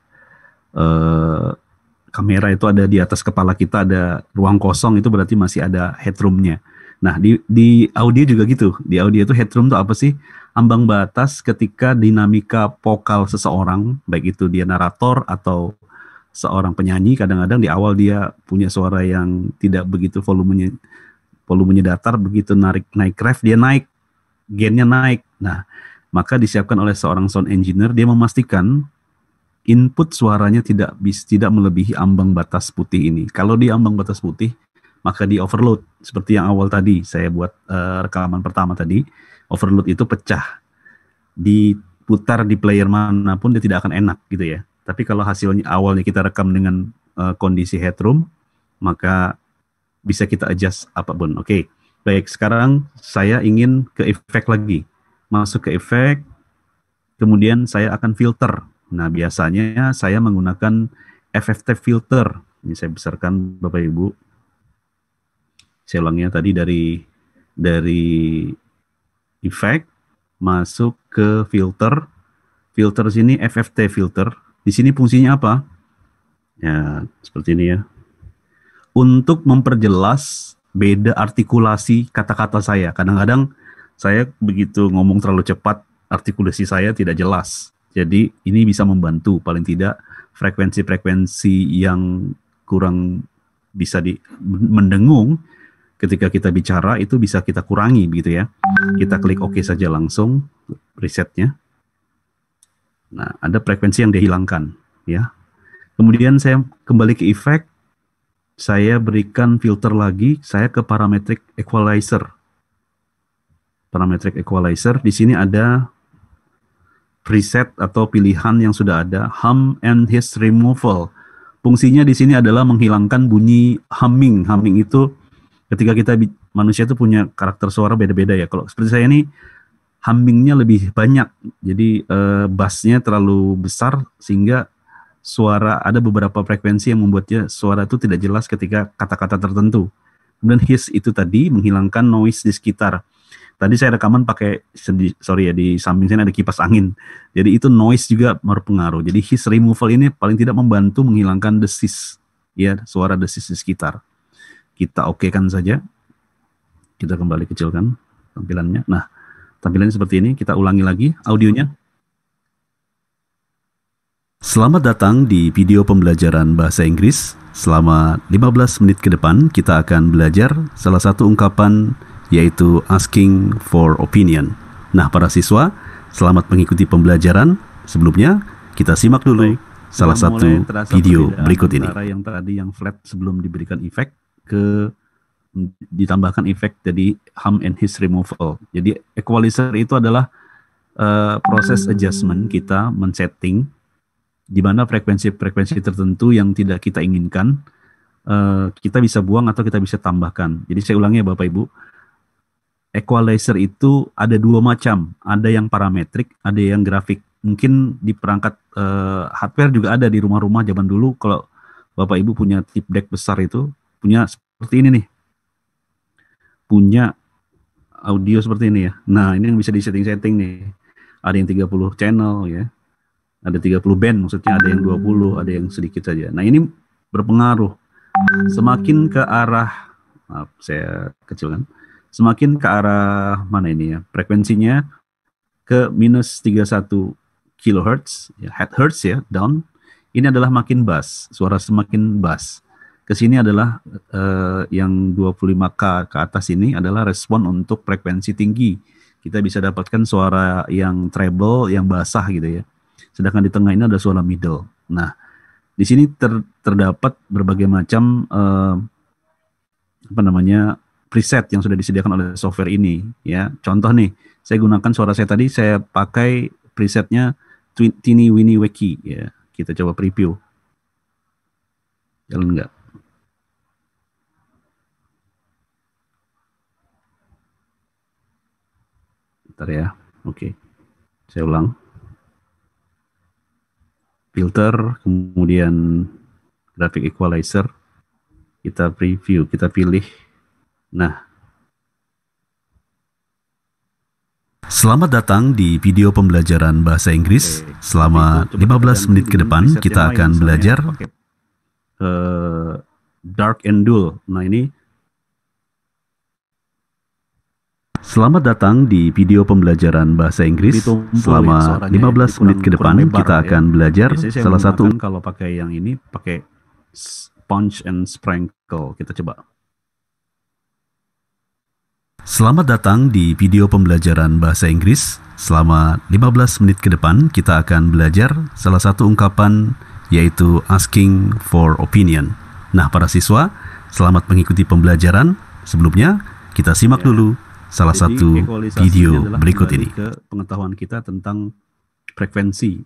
kamera itu ada di atas kepala kita ada ruang kosong, itu berarti masih ada headroomnya. Nah, di audio juga gitu. Di audio itu headroom itu apa sih? Ambang batas ketika dinamika vokal seseorang, baik itu dia narator atau seorang penyanyi, kadang-kadang di awal dia punya suara yang tidak begitu volumenya datar, begitu naik ref dia naik, gainnya naik. Nah, maka disiapkan oleh seorang sound engineer, dia memastikan input suaranya tidak melebihi ambang batas putih ini. Kalau di ambang batas putih, maka di overload. Seperti yang awal tadi saya buat rekaman pertama tadi, overload itu pecah. Diputar di player manapun dia tidak akan enak gitu ya. Tapi kalau hasilnya awalnya kita rekam dengan kondisi headroom, maka bisa kita adjust apapun. Oke. Baik, sekarang saya ingin ke efek lagi. Masuk ke efek, kemudian saya akan filter. Nah, biasanya saya menggunakan FFT filter. Ini saya besarkan Bapak Ibu. Saya ulangnya tadi dari efek masuk ke filter. Filter sini FFT filter. Di sini fungsinya apa? Ya, seperti ini ya. Untuk memperjelas beda artikulasi kata-kata saya. Kadang-kadang saya begitu ngomong terlalu cepat, artikulasi saya tidak jelas. Jadi ini bisa membantu, paling tidak frekuensi-frekuensi yang kurang bisa mendengung ketika kita bicara itu bisa kita kurangi begitu ya. Kita klik OK saja langsung resetnya. Nah, ada frekuensi yang dihilangkan ya. Kemudian saya kembali ke efek. Saya berikan filter lagi, saya ke parametric equalizer. Parametric equalizer, di sini ada preset atau pilihan yang sudah ada, hum and hiss removal. Fungsinya di sini adalah menghilangkan bunyi humming. Humming itu ketika manusia itu punya karakter suara beda-beda ya. Kalau seperti saya ini, hummingnya lebih banyak. Jadi bassnya terlalu besar sehingga suara, ada beberapa frekuensi yang membuatnya suara itu tidak jelas ketika kata-kata tertentu. Kemudian hiss itu tadi menghilangkan noise di sekitar. Tadi saya rekaman pakai, di samping sini ada kipas angin. Jadi itu noise juga berpengaruh. Jadi hiss removal ini paling tidak membantu menghilangkan desis, ya, suara desis di sekitar. Kita oke-kan saja. Kita kembali kecilkan tampilannya. Nah, tampilannya seperti ini. Kita ulangi lagi audionya. Selamat datang di video pembelajaran bahasa Inggris. Selama 15 menit ke depan kita akan belajar salah satu ungkapan, yaitu asking for opinion. Nah, para siswa, selamat mengikuti pembelajaran. Sebelumnya, kita simak dulu salah satu video berikut ini. Antara yang tadi yang flat sebelum diberikan efek ditambahkan efek jadi hum and hiss removal. Jadi equalizer itu adalah proses adjustment, kita men-setting di mana frekuensi-frekuensi tertentu yang tidak kita inginkan kita bisa buang atau kita bisa tambahkan. Jadi saya ulangi ya Bapak Ibu. equalizer itu ada dua macam, ada yang parametrik, ada yang grafik. Mungkin di perangkat hardware juga ada di rumah-rumah zaman dulu. Kalau Bapak Ibu punya tip deck besar itu, punya seperti ini nih, punya audio seperti ini ya. Nah, ini yang bisa disetting-setting nih. Ada yang 30 channel ya, ada 30 band, maksudnya ada yang 20, ada yang sedikit saja. Nah, ini berpengaruh. Semakin ke arah, maaf, saya kecilkan, semakin ke arah mana ini ya, frekuensinya ke minus 31 kilohertz, ya, hertz ya, down, ini adalah makin bass, suara semakin bass. Kesini adalah yang 25K ke atas ini adalah respon untuk frekuensi tinggi. Kita bisa dapatkan suara yang treble, yang basah gitu ya. Sedangkan di tengah ini ada suara middle. Nah, di sini terdapat berbagai macam preset yang sudah disediakan oleh software ini. Ya, contoh nih, saya gunakan suara saya tadi, saya pakai presetnya Teeny Weeny Wacky. Ya, kita coba preview. Jalan nggak? Bentar ya, oke. Saya ulang. Filter, kemudian graphic equalizer, kita preview, kita pilih. Nah, selamat datang di video pembelajaran bahasa Inggris. Selama 15 menit ke depan kita akan belajar dark and dull. Nah, ini selamat datang di video pembelajaran bahasa Inggris. Selama 15 menit ke depan kita akan belajar salah satu. Kalau pakai yang ini, pakai punch and sprinkle. Kita coba. Selamat datang di video pembelajaran bahasa Inggris. Selama 15 menit ke depan kita akan belajar salah satu ungkapan, yaitu asking for opinion. Nah, para siswa, selamat mengikuti pembelajaran. Sebelumnya, kita simak dulu salah satu video berikut ini. Ke pengetahuan kita tentang frekuensi,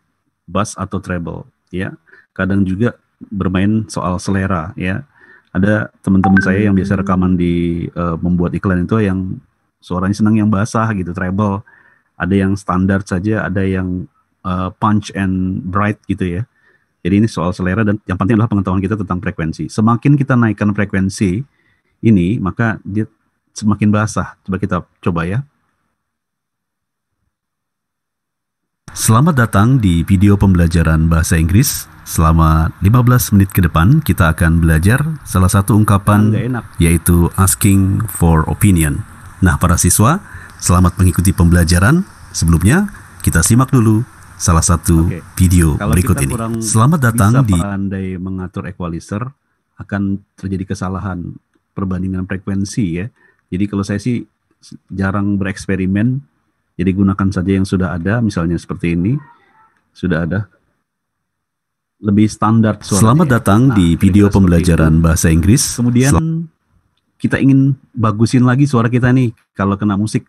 bass atau treble, ya. Kadang juga bermain soal selera, ya. Ada teman-teman saya yang biasa rekaman di membuat iklan itu yang suaranya senang yang basah gitu, treble. Ada yang standar saja, ada yang punch and bright gitu ya. Jadi ini soal selera, dan yang penting adalah pengetahuan kita tentang frekuensi. Semakin kita naikkan frekuensi ini, maka dia semakin basah. Coba kita coba ya. Selamat datang di video pembelajaran bahasa Inggris. Selama 15 menit ke depan kita akan belajar salah satu ungkapan, yaitu asking for opinion. Nah, para siswa, selamat mengikuti pembelajaran. Sebelumnya, kita simak dulu salah satu video berikut ini. Selamat datang di pandai mengatur equalizer, akan terjadi kesalahan perbandingan frekuensi ya. Jadi kalau saya sih jarang bereksperimen, jadi gunakan saja yang sudah ada, misalnya seperti ini, sudah ada. Lebih standar suaranya. Selamat datang di video pembelajaran bahasa Inggris. Kemudian kita ingin bagusin lagi suara kita nih, kalau kena musik.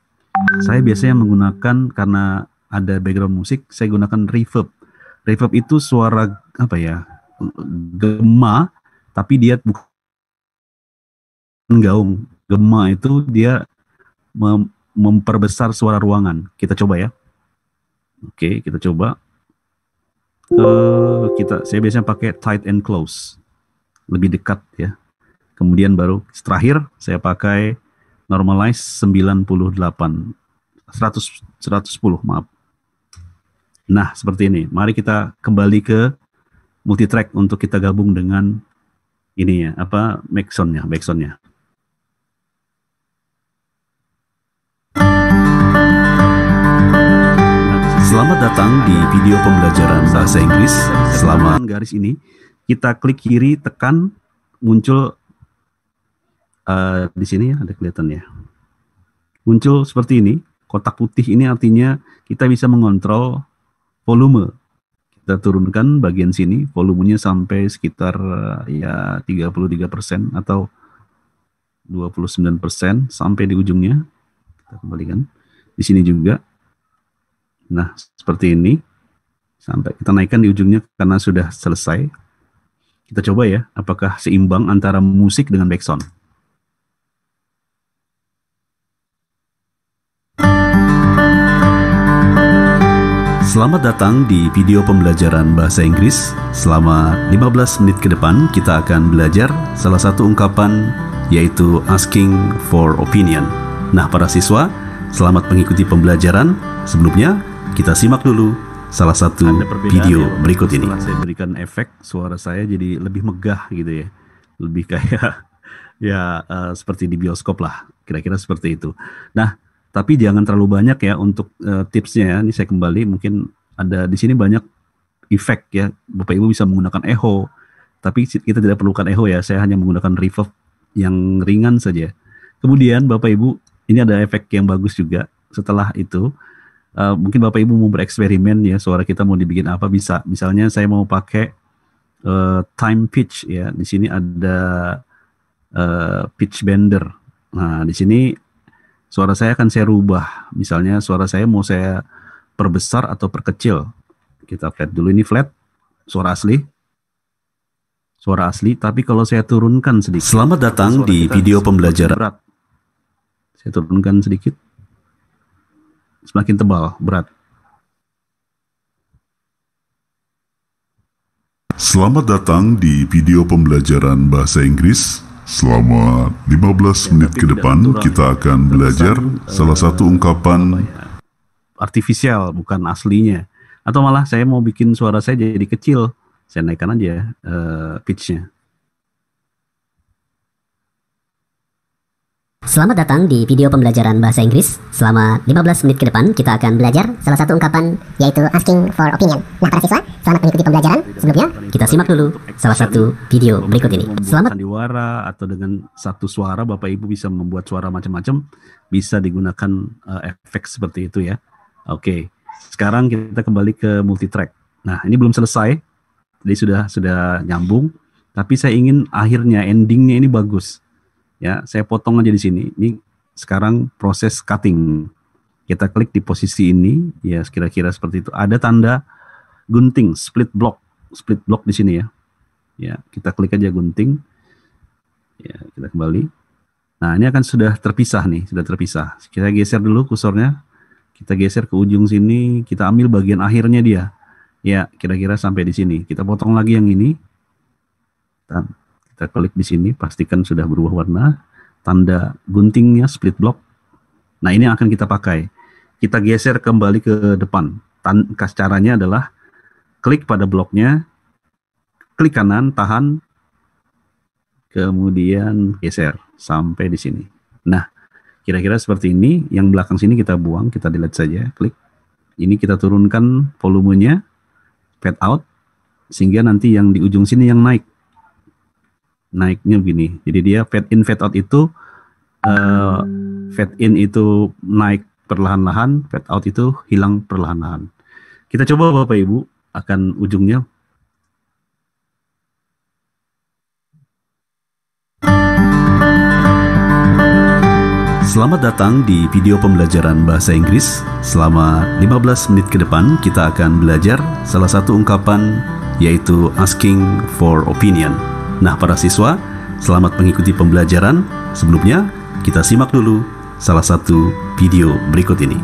Saya biasanya menggunakan, karena ada background musik, saya gunakan reverb. Reverb itu suara, apa ya, gema, tapi dia bukan gaung. Gema itu dia memperbesar suara ruangan. Kita coba ya. Oke, kita coba. Saya biasanya pakai tight and close, lebih dekat ya. Kemudian baru terakhir saya pakai normalize 98, 110 maaf. Nah, seperti ini. Mari kita kembali ke multitrack untuk kita gabung dengan ini ya, apa, backsoundnya. Selamat datang di video pembelajaran bahasa Inggris. Selama garis ini, kita klik kiri, tekan, muncul di sini ya, ada kelihatan ya. Muncul seperti ini, kotak putih ini artinya kita bisa mengontrol volume. Kita turunkan bagian sini, volumenya sampai sekitar ya 33% atau 29% sampai di ujungnya. Kita kembalikan. Di sini juga. Nah, seperti ini. Sampai kita naikkan di ujungnya karena sudah selesai. Kita coba ya, apakah seimbang antara musik dengan backsound. Selamat datang di video pembelajaran bahasa Inggris. Selama 15 menit ke depan kita akan belajar salah satu ungkapan, yaitu asking for opinion. Nah, para siswa, selamat mengikuti pembelajaran. Sebelumnya, kita simak dulu salah satu video berikut ini. Setelah saya berikan efek, suara saya jadi lebih megah gitu ya. Lebih kayak seperti di bioskop lah, kira-kira seperti itu. Nah, tapi jangan terlalu banyak ya untuk tipsnya ya. Ini saya kembali, mungkin ada di sini banyak efek ya. Bapak Ibu bisa menggunakan echo, tapi kita tidak perlukan echo ya. Saya hanya menggunakan reverb yang ringan saja. Kemudian Bapak Ibu, ini ada efek yang bagus juga. Setelah itu, mungkin Bapak Ibu mau bereksperimen ya, suara kita mau dibikin apa bisa. Misalnya saya mau pakai time pitch ya. Di sini ada pitch bender. Nah, di sini suara saya akan saya rubah. Misalnya suara saya mau saya perbesar atau perkecil. Kita flat dulu, ini flat, suara asli. Suara asli, tapi kalau saya turunkan sedikit. Selamat datang di video pembelajaran. Berat. Saya turunkan sedikit. Semakin tebal, berat. Selamat datang di video pembelajaran bahasa Inggris. Selama 15 menit ke depan kita akan belajar salah satu ungkapan artifisial, bukan aslinya. Atau malah saya mau bikin suara saya jadi kecil, saya naikkan aja pitch-nya. Selamat datang di video pembelajaran bahasa Inggris. Selama 15 menit ke depan kita akan belajar salah satu ungkapan, yaitu asking for opinion. Nah, para siswa, selamat mengikuti pembelajaran. Sebelumnya, kita simak dulu salah satu video berikut ini. Selamat sandiwara atau dengan satu suara Bapak Ibu bisa membuat suara macam-macam, bisa digunakan efek seperti itu ya. Oke. Sekarang kita kembali ke multitrack. Nah, ini belum selesai. Jadi sudah nyambung, tapi saya ingin akhirnya endingnya ini bagus. Ya, saya potong aja di sini. Ini sekarang proses cutting. Kita klik di posisi ini, ya kira-kira seperti itu. Ada tanda gunting, split block di sini ya. Ya, kita klik aja gunting. Ya, kita kembali. Nah, ini akan sudah terpisah nih, sudah terpisah. Kita geser dulu kursornya. Kita geser ke ujung sini, kita ambil bagian akhirnya dia. Ya, kira-kira sampai di sini. Kita potong lagi yang ini. Kita klik di sini, pastikan sudah berubah warna, tanda guntingnya split block. Nah, ini yang akan kita pakai. Kita geser kembali ke depan. Caranya adalah klik pada bloknya, klik kanan, tahan, kemudian geser sampai di sini. Nah, kira-kira seperti ini. Yang belakang sini kita buang, kita delete saja. Klik. Ini kita turunkan volumenya, fade out, sehingga nanti yang di ujung sini yang naik. Naiknya begini, jadi dia fade in fade out itu fade in itu naik perlahan-lahan, fade out itu hilang perlahan-lahan. Kita coba Bapak Ibu, akan ujungnya. Selamat datang di video pembelajaran bahasa Inggris. Selama 15 menit ke depan kita akan belajar salah satu ungkapan, yaitu asking for opinion. Nah, para siswa, selamat mengikuti pembelajaran. Sebelumnya, kita simak dulu salah satu video berikut ini.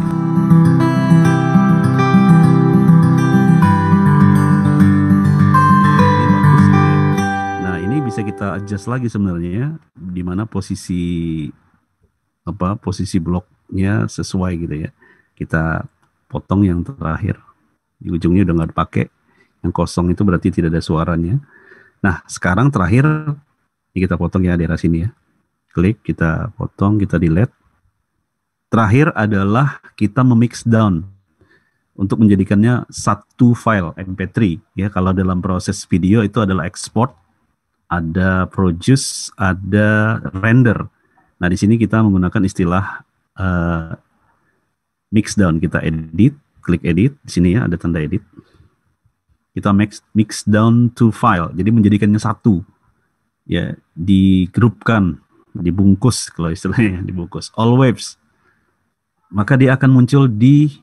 Nah, ini bisa kita adjust lagi sebenarnya, di mana posisi bloknya sesuai gitu ya. Kita potong yang terakhir. Di ujungnya udah nggak dipakai. Yang kosong itu berarti tidak ada suaranya. Nah, sekarang terakhir, ini kita potong ya daerah sini ya. Klik, kita potong, kita delete. Terakhir adalah kita memix down untuk menjadikannya satu file MP3 ya. Kalau dalam proses video itu adalah export, ada produce, ada render. Nah, di sini kita menggunakan istilah mix down. Kita edit, klik edit, di sini ya ada tanda edit. Kita mix down to file, jadi menjadikannya satu, ya, digrupkan, dibungkus, kalau istilahnya dibungkus, all waves, maka dia akan muncul di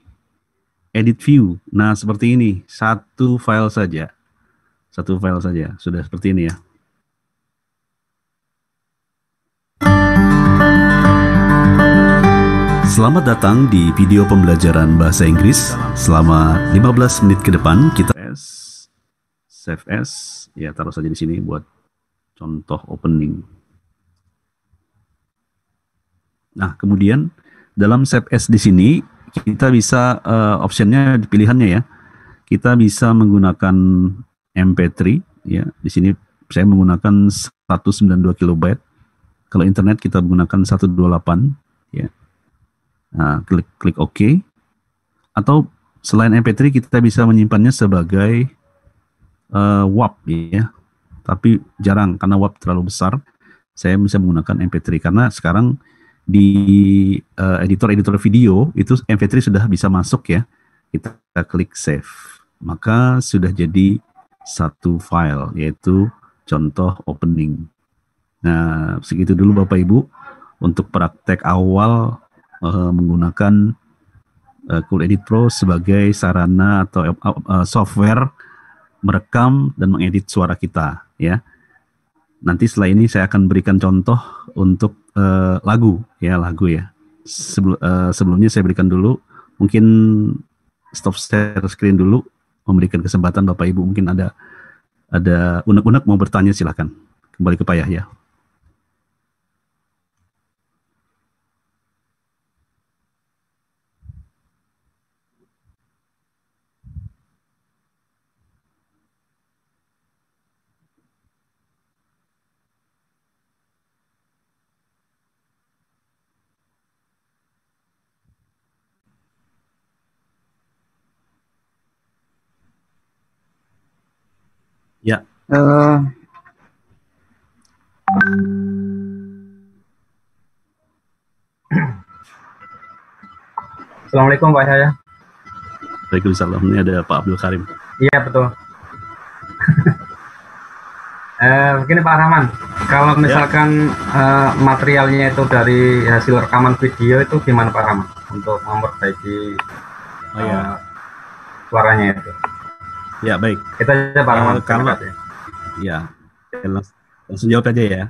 edit view. Nah, seperti ini, satu file saja, sudah seperti ini ya. Selamat datang di video pembelajaran bahasa Inggris. Selama 15 menit ke depan kita save as, ya taruh saja di sini buat contoh opening. Nah, kemudian dalam save as di sini kita bisa optionnya pilihannya ya. Kita bisa menggunakan MP3 ya. Di sini saya menggunakan 192 KB. Kalau internet kita menggunakan 128 ya. Nah, klik OK. Atau selain MP3 kita bisa menyimpannya sebagai WAV ya. Tapi jarang karena WAV terlalu besar. Saya bisa menggunakan MP3 karena sekarang di editor video itu MP3 sudah bisa masuk ya. Kita klik save. Maka sudah jadi satu file yaitu contoh opening. Nah, segitu dulu Bapak Ibu untuk praktek awal menggunakan Cool Edit Pro sebagai sarana atau software merekam dan mengedit suara kita ya. Nanti setelah ini saya akan berikan contoh untuk lagu ya. Sebelumnya saya berikan dulu, mungkin stop share screen dulu, memberikan kesempatan Bapak Ibu, mungkin ada unek-unek mau bertanya, silahkan. Kembali ke Pak Yahya. Ya. Assalamualaikum Pak Yahya. Waalaikumsalam. Ini ada Pak Abdul Karim. Iya betul. Begini Pak Rahman, kalau misalkan materialnya itu dari hasil rekaman video itu gimana Pak Rahman untuk memperbaiki suaranya itu? Ya baik. Kita aja Pak Rahman. Kalau ya langsung jawab aja ya.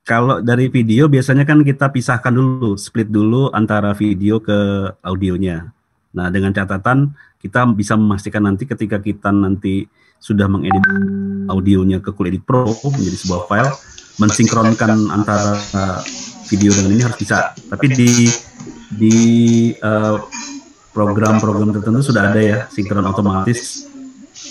Kalau dari video biasanya kan kita pisahkan dulu, split dulu antara video ke audionya. Nah, dengan catatan kita bisa memastikan nanti ketika kita nanti sudah mengedit audionya ke Cool Edit Pro menjadi sebuah file, mensinkronkan antara video dengan ini harus bisa. Tapi di program-program tertentu sudah ada ya sinkron otomatis,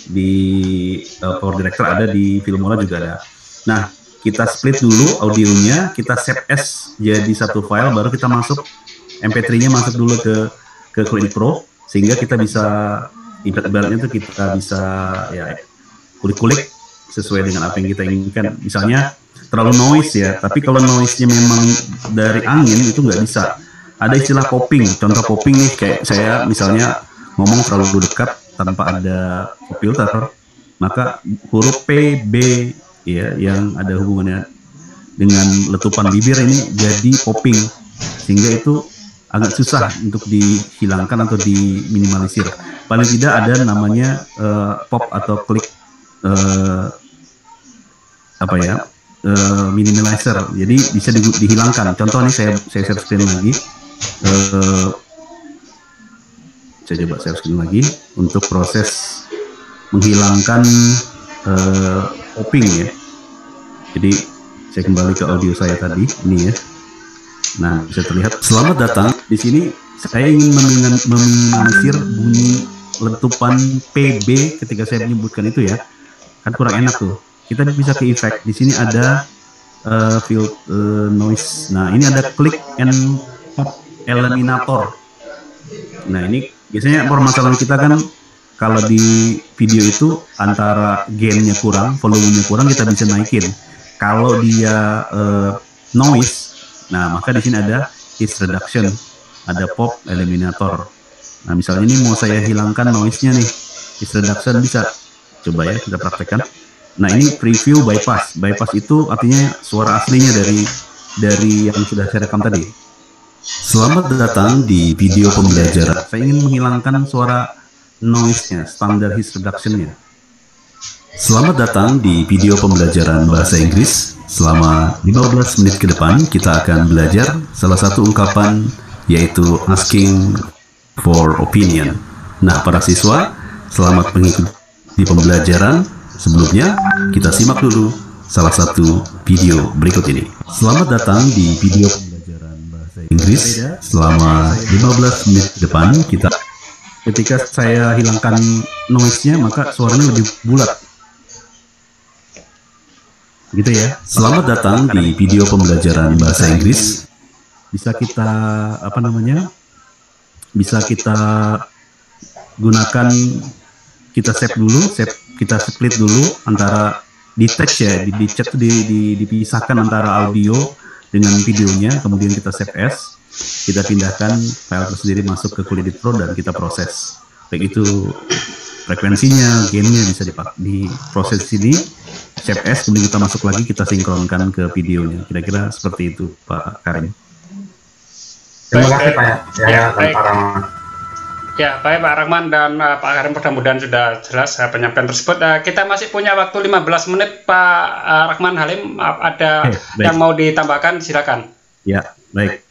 di Power Director ada, di Filmora juga ada. Nah, kita split dulu audionya, kita save as jadi satu file, baru kita masuk MP3-nya masuk dulu ke Cool Edit Pro, sehingga kita bisa ibaratnya itu kita bisa ya kulik-kulik sesuai dengan apa yang kita inginkan. Misalnya terlalu noise ya, tapi kalau noise-nya memang dari angin itu nggak bisa. Ada istilah popping, contoh popping nih, kayak saya misalnya ngomong terlalu dekat tanpa ada filter, maka huruf P, B ya yang ada hubungannya dengan letupan bibir ini jadi popping, sehingga itu agak susah untuk dihilangkan atau diminimalisir. Paling tidak ada namanya pop atau klik minimalizer, jadi bisa dihilangkan. Contoh nih saya share screen lagi. Saya coba share screen lagi untuk proses menghilangkan popping ya. Jadi saya kembali ke audio saya tadi ini ya. Nah, bisa terlihat. Selamat datang. Di sini saya ingin meminimalisir bunyi letupan PB ketika saya menyebutkan itu ya. Kan kurang enak tuh. Kita bisa ke effect. Di sini ada noise. Nah, ini ada click and pop eliminator. Nah, ini biasanya permasalahan kita kan kalau di video itu antara gainnya kurang, volumenya kurang, kita bisa naikin. Kalau dia noise, nah maka di sini ada his reduction, ada pop eliminator. Nah, misalnya ini mau saya hilangkan noise-nya nih, his reduction bisa. Coba ya kita praktekkan. Nah, ini preview bypass. Bypass itu artinya suara aslinya dari yang sudah saya rekam tadi. Selamat datang di video pembelajaran. Saya ingin menghilangkan suara noise-nya, standar his reduction-nya. Selamat datang di video pembelajaran bahasa Inggris. Selama 15 menit ke depan kita akan belajar salah satu ungkapan yaitu Asking for Opinion. Nah, para siswa, selamat mengikuti pembelajaran. Sebelumnya, kita simak dulu salah satu video berikut ini. Selamat datang di video pembelajaran bahasa Inggris. Selama 15 menit ke depan, ketika saya hilangkan noise-nya, maka suaranya lebih bulat. Gitu ya. Selamat datang di video pembelajaran bahasa Inggris. Bisa kita bisa kita gunakan, kita save dulu, kita split dulu antara di text ya, di chat itu dipisahkan antara audio dengan videonya, kemudian kita save as, kita pindahkan file tersendiri masuk ke Kulit Pro dan kita proses. Baik itu frekuensinya, gainnya bisa diproses di sini, save as, kemudian kita masuk lagi, kita sinkronkan ke videonya. Kira-kira seperti itu, Pak Karim. Terima kasih Pak baik. Ya, baik Pak Rahman dan Pak Karim, mudah-mudahan sudah jelas penyampaian tersebut. Kita masih punya waktu 15 menit, Pak Rahman Halim. Ada yang mau ditambahkan? Silakan. Ya, baik.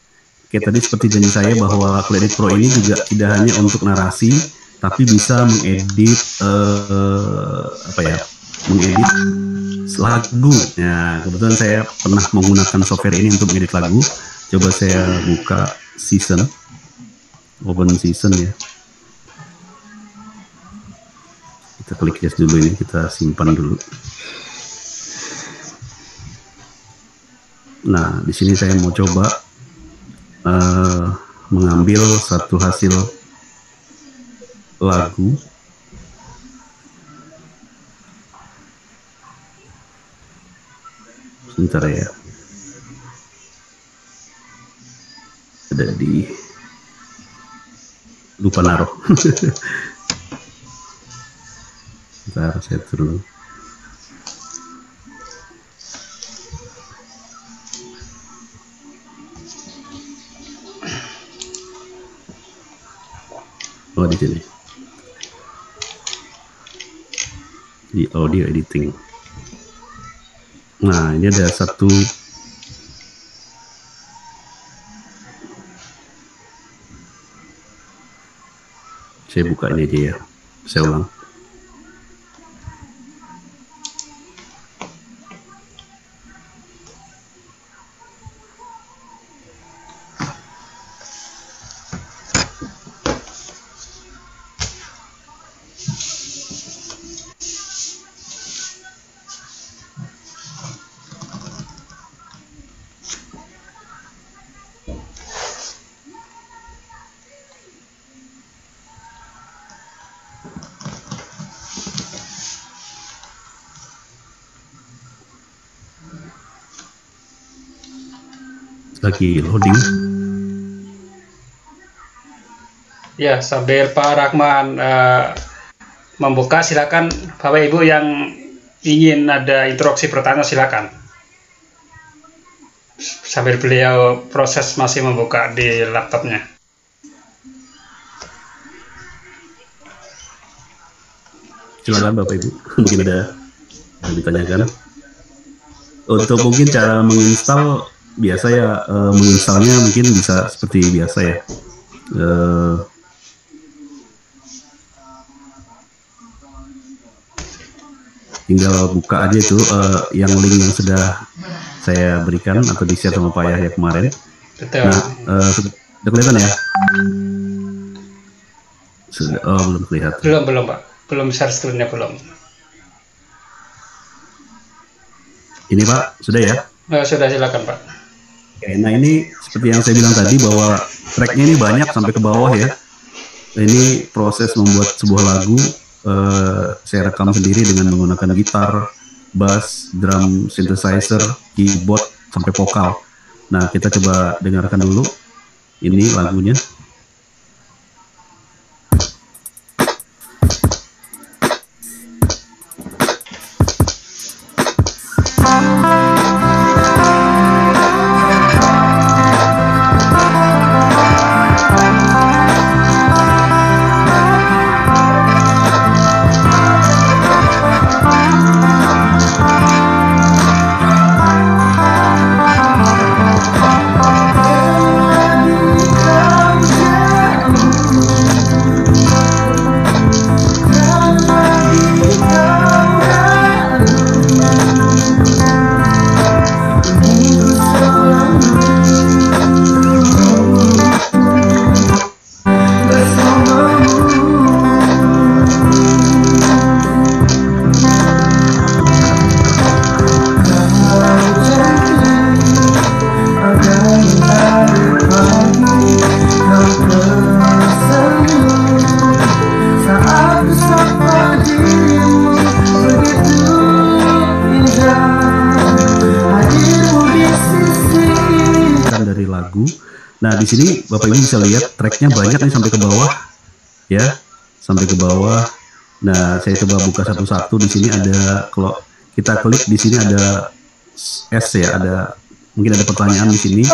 Oke, tadi seperti janji saya bahwa Kulit Pro ini juga tidak hanya untuk narasi, tapi bisa mengedit mengedit lagu. Ya, kebetulan saya pernah menggunakan software ini untuk mengedit lagu. Coba saya buka season, open season ya. Kita klik yes dulu, ini kita simpan dulu. Nah, di sini saya mau coba mengambil satu hasil lagu. Sebentar ya. Ada di lupa naruh. Bentar, saya turun. Oh, di sini. Di audio editing. Nah, ini ada satu. Saya buka ini aja ya. Saya ulang. Lagi loading. Ya, sambil Pak Rahman membuka, silakan Bapak Ibu yang ingin ada interaksi pertanyaan silakan. Sambil beliau proses masih membuka di laptopnya. Silakan Bapak Ibu, mungkin ada yang ditanyakan. Untuk mungkin cara menginstal, biasa ya, menginstalnya mungkin bisa seperti biasa ya. Tinggal buka aja itu yang link yang sudah saya berikan atau di share sama Pak Yahya kemarin. Betul. Nah, sudah kelihatan ya? Sudah, belum kelihatan. Belum Pak, belum share screen-nya belum. Ini Pak, sudah ya? Sudah, silakan Pak. Oke, nah ini seperti yang saya bilang tadi bahwa tracknya ini banyak sampai ke bawah ya. Ini proses membuat sebuah lagu, saya rekam sendiri dengan menggunakan gitar, bass, drum, synthesizer, keyboard, sampai vokal. Nah, kita coba dengarkan dulu ini lagunya. Kau Nah di sini Bapak Ibu bisa lihat tracknya banyak nih sampai ke bawah, ya, sampai ke bawah. Nah saya coba buka satu-satu. Di sini ada, kalau kita klik di sini ada S ya, ada mungkin ada pertanyaan di sini,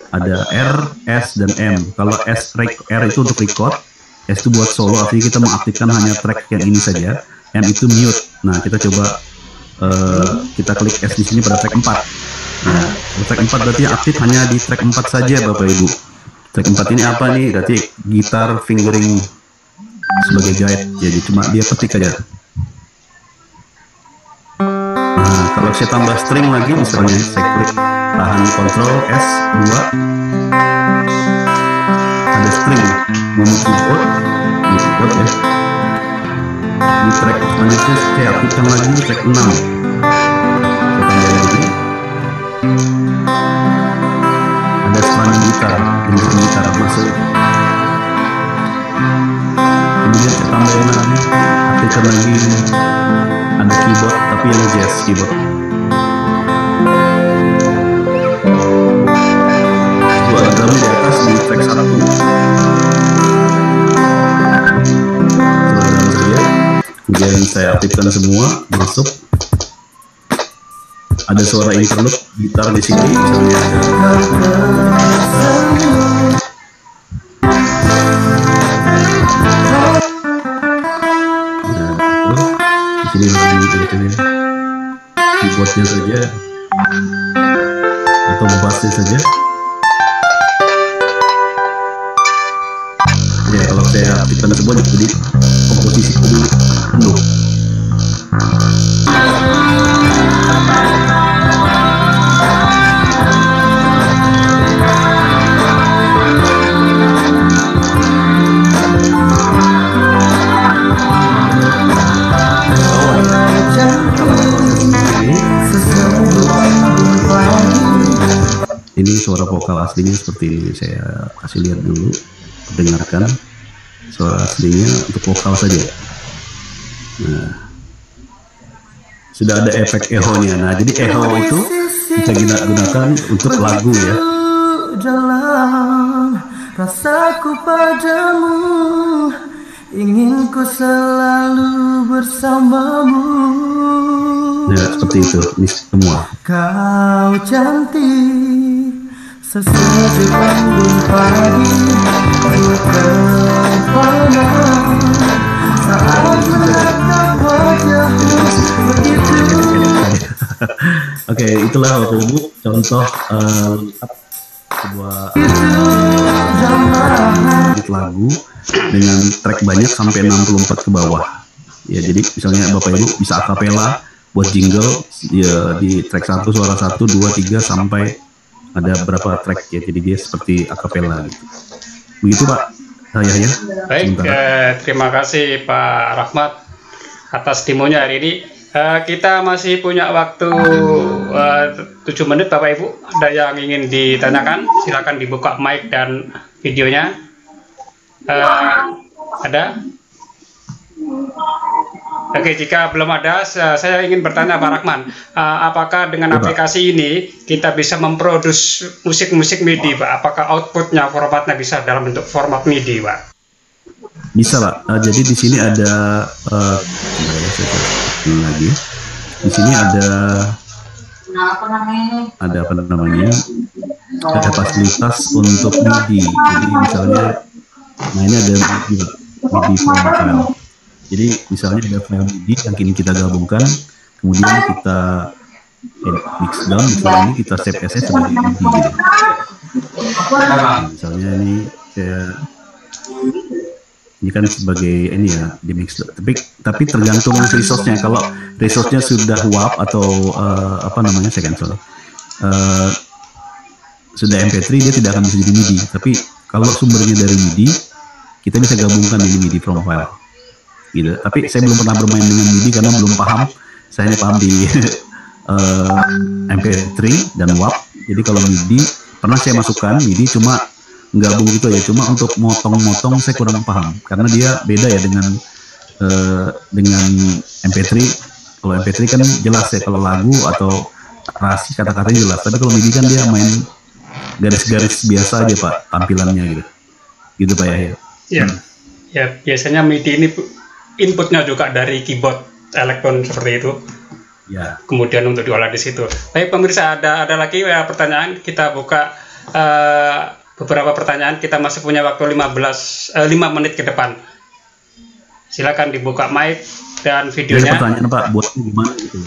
ada R, S dan M. Kalau R itu untuk record, S itu buat solo, artinya kita mengaktifkan hanya track yang ini saja. M itu mute. Nah kita coba kita klik S di sini pada track 4. Nah track 4 berarti aktif hanya di track 4 saja Bapak Ibu. Track 4 ini apa nih? Berarti gitar fingering sebagai guide. Jadi cuma dia ketik aja. Nah kalau saya tambah string lagi, misalnya saya klik tahan Ctrl S2, ada string bunyi keyboard ya. Di track selanjutnya saya aktifkan lagi track 6. Saya tambah lagi. Ada strumming gitar, jenis gitar masuk. Kemudian saya tambahin lagi, aktifkan lagi. Ada keyboard tapi yang jazz keyboard. Itu ada drum di atas di track 1. Kemudian saya aktifkan semua, masuk. Ada suara interlude gitar di sini, misalnya di sini keyboardnya saja atau bassnya saja. Ya kalau saya aktifkan semua jadi komposisi penuh. Ini suara vokal aslinya seperti ini, saya kasih lihat dulu, dengarkan suara aslinya untuk vokal saja. Nah, sudah ada efek echo-nya. Nah, jadi echo itu bisa kita gunakan untuk lagu ya. Dalam rasaku padamu, ingin ku selalu bersamamu. Nah, seperti itu, ini semua. Kau cantik, sesejuk embun pagi, ku terpana saat menatap wajahmu begitu. Oke, itulah Bapak Ibu contoh lengkap sebuah lagu dengan track banyak sampai 64 ke bawah. Ya, jadi misalnya Bapak Ibu bisa akapela buat jingle ya, di track 1 suara 1, 2, 3 sampai ada berapa track ya, jadi dia seperti akapela gitu. Begitu Pak Yahya. Baik, terima kasih Pak Rahmat atas demonya hari ini. Kita masih punya waktu 7 menit Bapak Ibu. Ada yang ingin ditanyakan, silakan dibuka mic dan videonya. Ada? Oke, jika belum ada, saya ingin bertanya Pak Rahman, apakah dengan aplikasi ini kita bisa memproduksi musik-musik MIDI, Pak? Apakah outputnya, formatnya bisa dalam bentuk format MIDI, Pak? Bisa, Pak. Jadi di sini ada lagi. Di sini ada apa namanya? Ada fasilitas untuk MIDI. Jadi misalnya, nah ini ada MIDI file. Jadi misalnya ada file MIDI yang kini kita gabungkan, kemudian kita mix down, misalnya ini kita save as sebagai MIDI. Nah, misalnya ini ini kan sebagai ini ya di mix, tapi tergantung resource-nya. Kalau resource-nya sudah WAV atau apa namanya, saya kan sudah MP3, dia tidak akan bisa jadi MIDI. Tapi kalau sumbernya dari MIDI, kita bisa gabungkan ini MIDI from file. Gitu. Tapi saya belum pernah bermain dengan MIDI karena belum paham. Saya hanya paham di MP3 dan WAV. Jadi kalau MIDI pernah saya masukkan MIDI, cuma gabung gitu ya. Cuma untuk motong-motong saya kurang paham karena dia beda ya dengan MP3. Kalau MP3 kan jelas ya, kalau lagu atau narasi kata-katanya jelas. Tapi kalau MIDI kan dia main garis-garis biasa aja Pak tampilannya gitu. Gitu Pak Yahya. Ya, ya biasanya MIDI ini inputnya juga dari keyboard elektron seperti itu. Ya. Kemudian untuk diolah di situ. Baik pemirsa, ada lagi ya pertanyaan. Kita buka beberapa pertanyaan. Kita masih punya waktu 5 menit ke depan. Silakan dibuka mic dan videonya. Ada pertanyaan Pak, buatnya gimana gitu?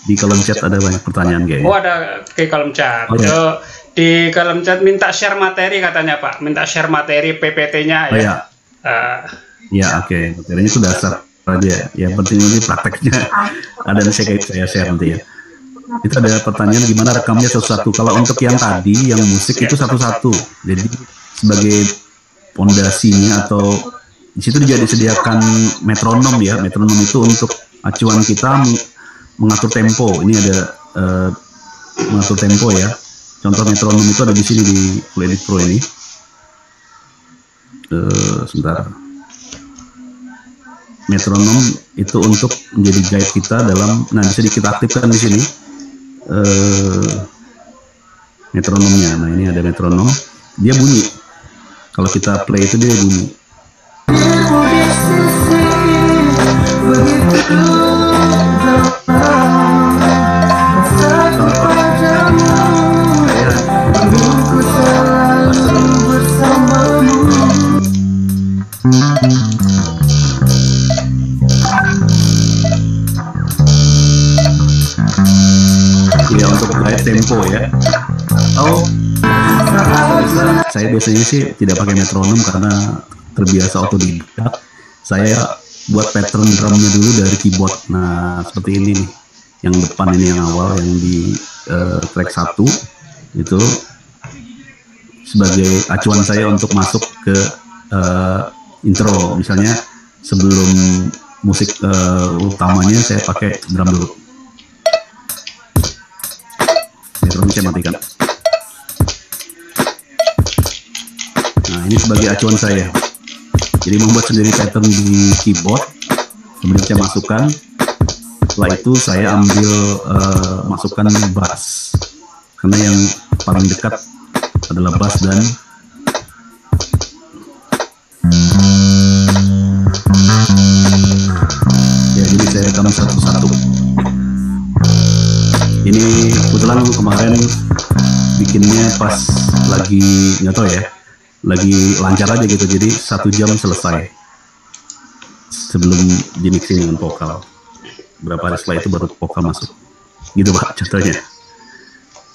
Di kolom chat ada banyak pertanyaan kayaknya. Oh ada ke kolom chat. Oh, ya. Di kolom chat minta share materi katanya Pak. Minta share materi PPT-nya ya. Ya. Ya oke. Materinya itu dasar aja. Yang penting ini prakteknya. Ada yang saya share nanti ya. Itu ada pertanyaan gimana rekamnya satu-satu. Kalau untuk yang tadi, yang musik itu satu-satu. Jadi sebagai pondasinya atau di situ juga disediakan metronom ya. Metronom itu untuk acuan kita mengatur tempo. Ini ada mengatur tempo ya. Contoh metronom itu ada di sini di Full Edit Pro ini. Sebentar. Metronom itu untuk menjadi guide kita dalam, nah bisa kita aktifkan di sini metronomnya. Nah ini ada metronom, dia bunyi. Kalau kita play itu dia bunyi. Ya untuk guide tempo ya. Oh, saya biasanya sih tidak pakai metronom karena terbiasa otodidak. Saya buat pattern drumnya dulu dari keyboard. Nah seperti ini nih, yang depan ini yang awal yang di track 1 itu sebagai acuan saya untuk masuk ke intro. Misalnya sebelum musik utamanya saya pakai drum dulu. Metronom saya matikan. Nah ini sebagai acuan saya. Jadi membuat sendiri pattern di keyboard, kemudian saya masukkan. Setelah itu saya ambil masukkan bass, karena yang paling dekat adalah bass dan ya jadi saya rekam satu-satu. Ini kebetulan kemarin bikinnya pas lagi nggak tahu ya, lagi lancar aja gitu, jadi 1 jam selesai sebelum di mixing dengan vokal. Berapa hari setelah itu baru vokal masuk gitu Pak contohnya.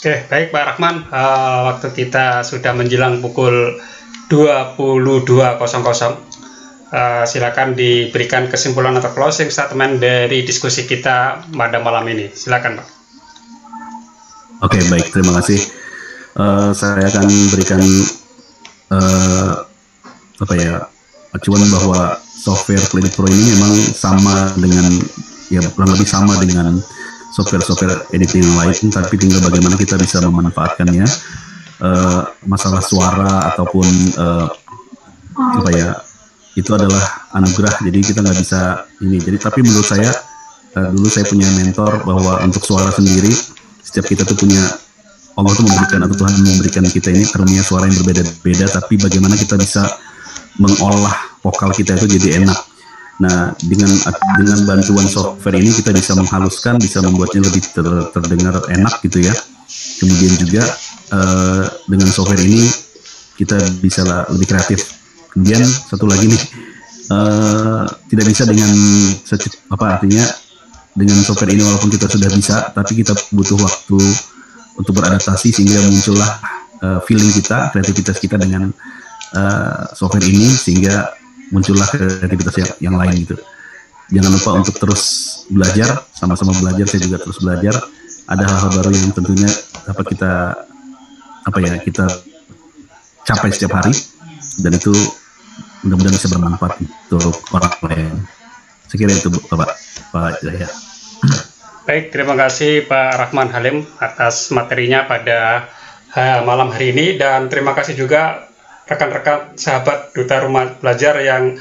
Oke baik Pak Rahman, waktu kita sudah menjelang pukul 22.00. Silakan diberikan kesimpulan atau closing statement dari diskusi kita pada malam ini. Silakan Pak. Oke baik, terima kasih. Saya akan berikan acuan bahwa software Full Edit Pro ini memang sama dengan, ya kurang lebih sama dengan software editing yang lain, tapi tinggal bagaimana kita bisa memanfaatkannya. Masalah suara ataupun itu adalah anugerah, jadi kita nggak bisa ini. Jadi tapi menurut saya dulu saya punya mentor bahwa untuk suara sendiri setiap kita tuh punya, Allah tuh memberikan atau Tuhan memberikan kita ini karunia suara yang berbeda-beda, tapi bagaimana kita bisa mengolah vokal kita itu jadi enak. Nah, dengan bantuan software ini kita bisa menghaluskan, bisa membuatnya lebih terdengar enak gitu ya. Kemudian juga dengan software ini kita bisa lebih kreatif. Kemudian satu lagi nih, tidak bisa dengan artinya dengan software ini walaupun kita sudah bisa, tapi kita butuh waktu untuk beradaptasi sehingga muncullah feeling kita, kreativitas kita dengan software ini, sehingga muncullah kreativitas yang lain gitu. Jangan lupa untuk terus belajar, sama-sama belajar. Saya juga terus belajar. Ada hal-hal baru yang tentunya dapat kita kita capai setiap hari, dan itu mudah-mudahan bisa bermanfaat untuk orang lain. Sekiranya itu Pak Jaya. Baik, terima kasih Pak Rahman Halim atas materinya pada malam hari ini, dan terima kasih juga rekan-rekan sahabat Duta Rumah Belajar yang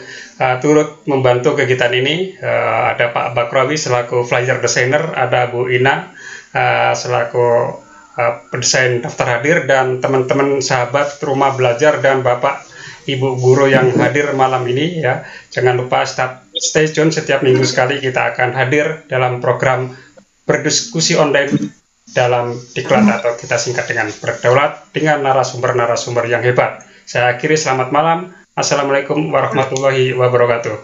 turut membantu kegiatan ini. Ada Pak Bakrawi selaku flyer designer, ada Bu Ina selaku pendesain daftar hadir, dan teman-teman sahabat rumah belajar dan Bapak Ibu guru yang hadir malam ini ya. Jangan lupa stay tune, setiap minggu sekali kita akan hadir dalam program berdiskusi online dalam Diklat, atau kita singkat dengan Berdaulat, dengan narasumber-narasumber yang hebat. Saya akhiri, selamat malam. Assalamualaikum warahmatullahi wabarakatuh.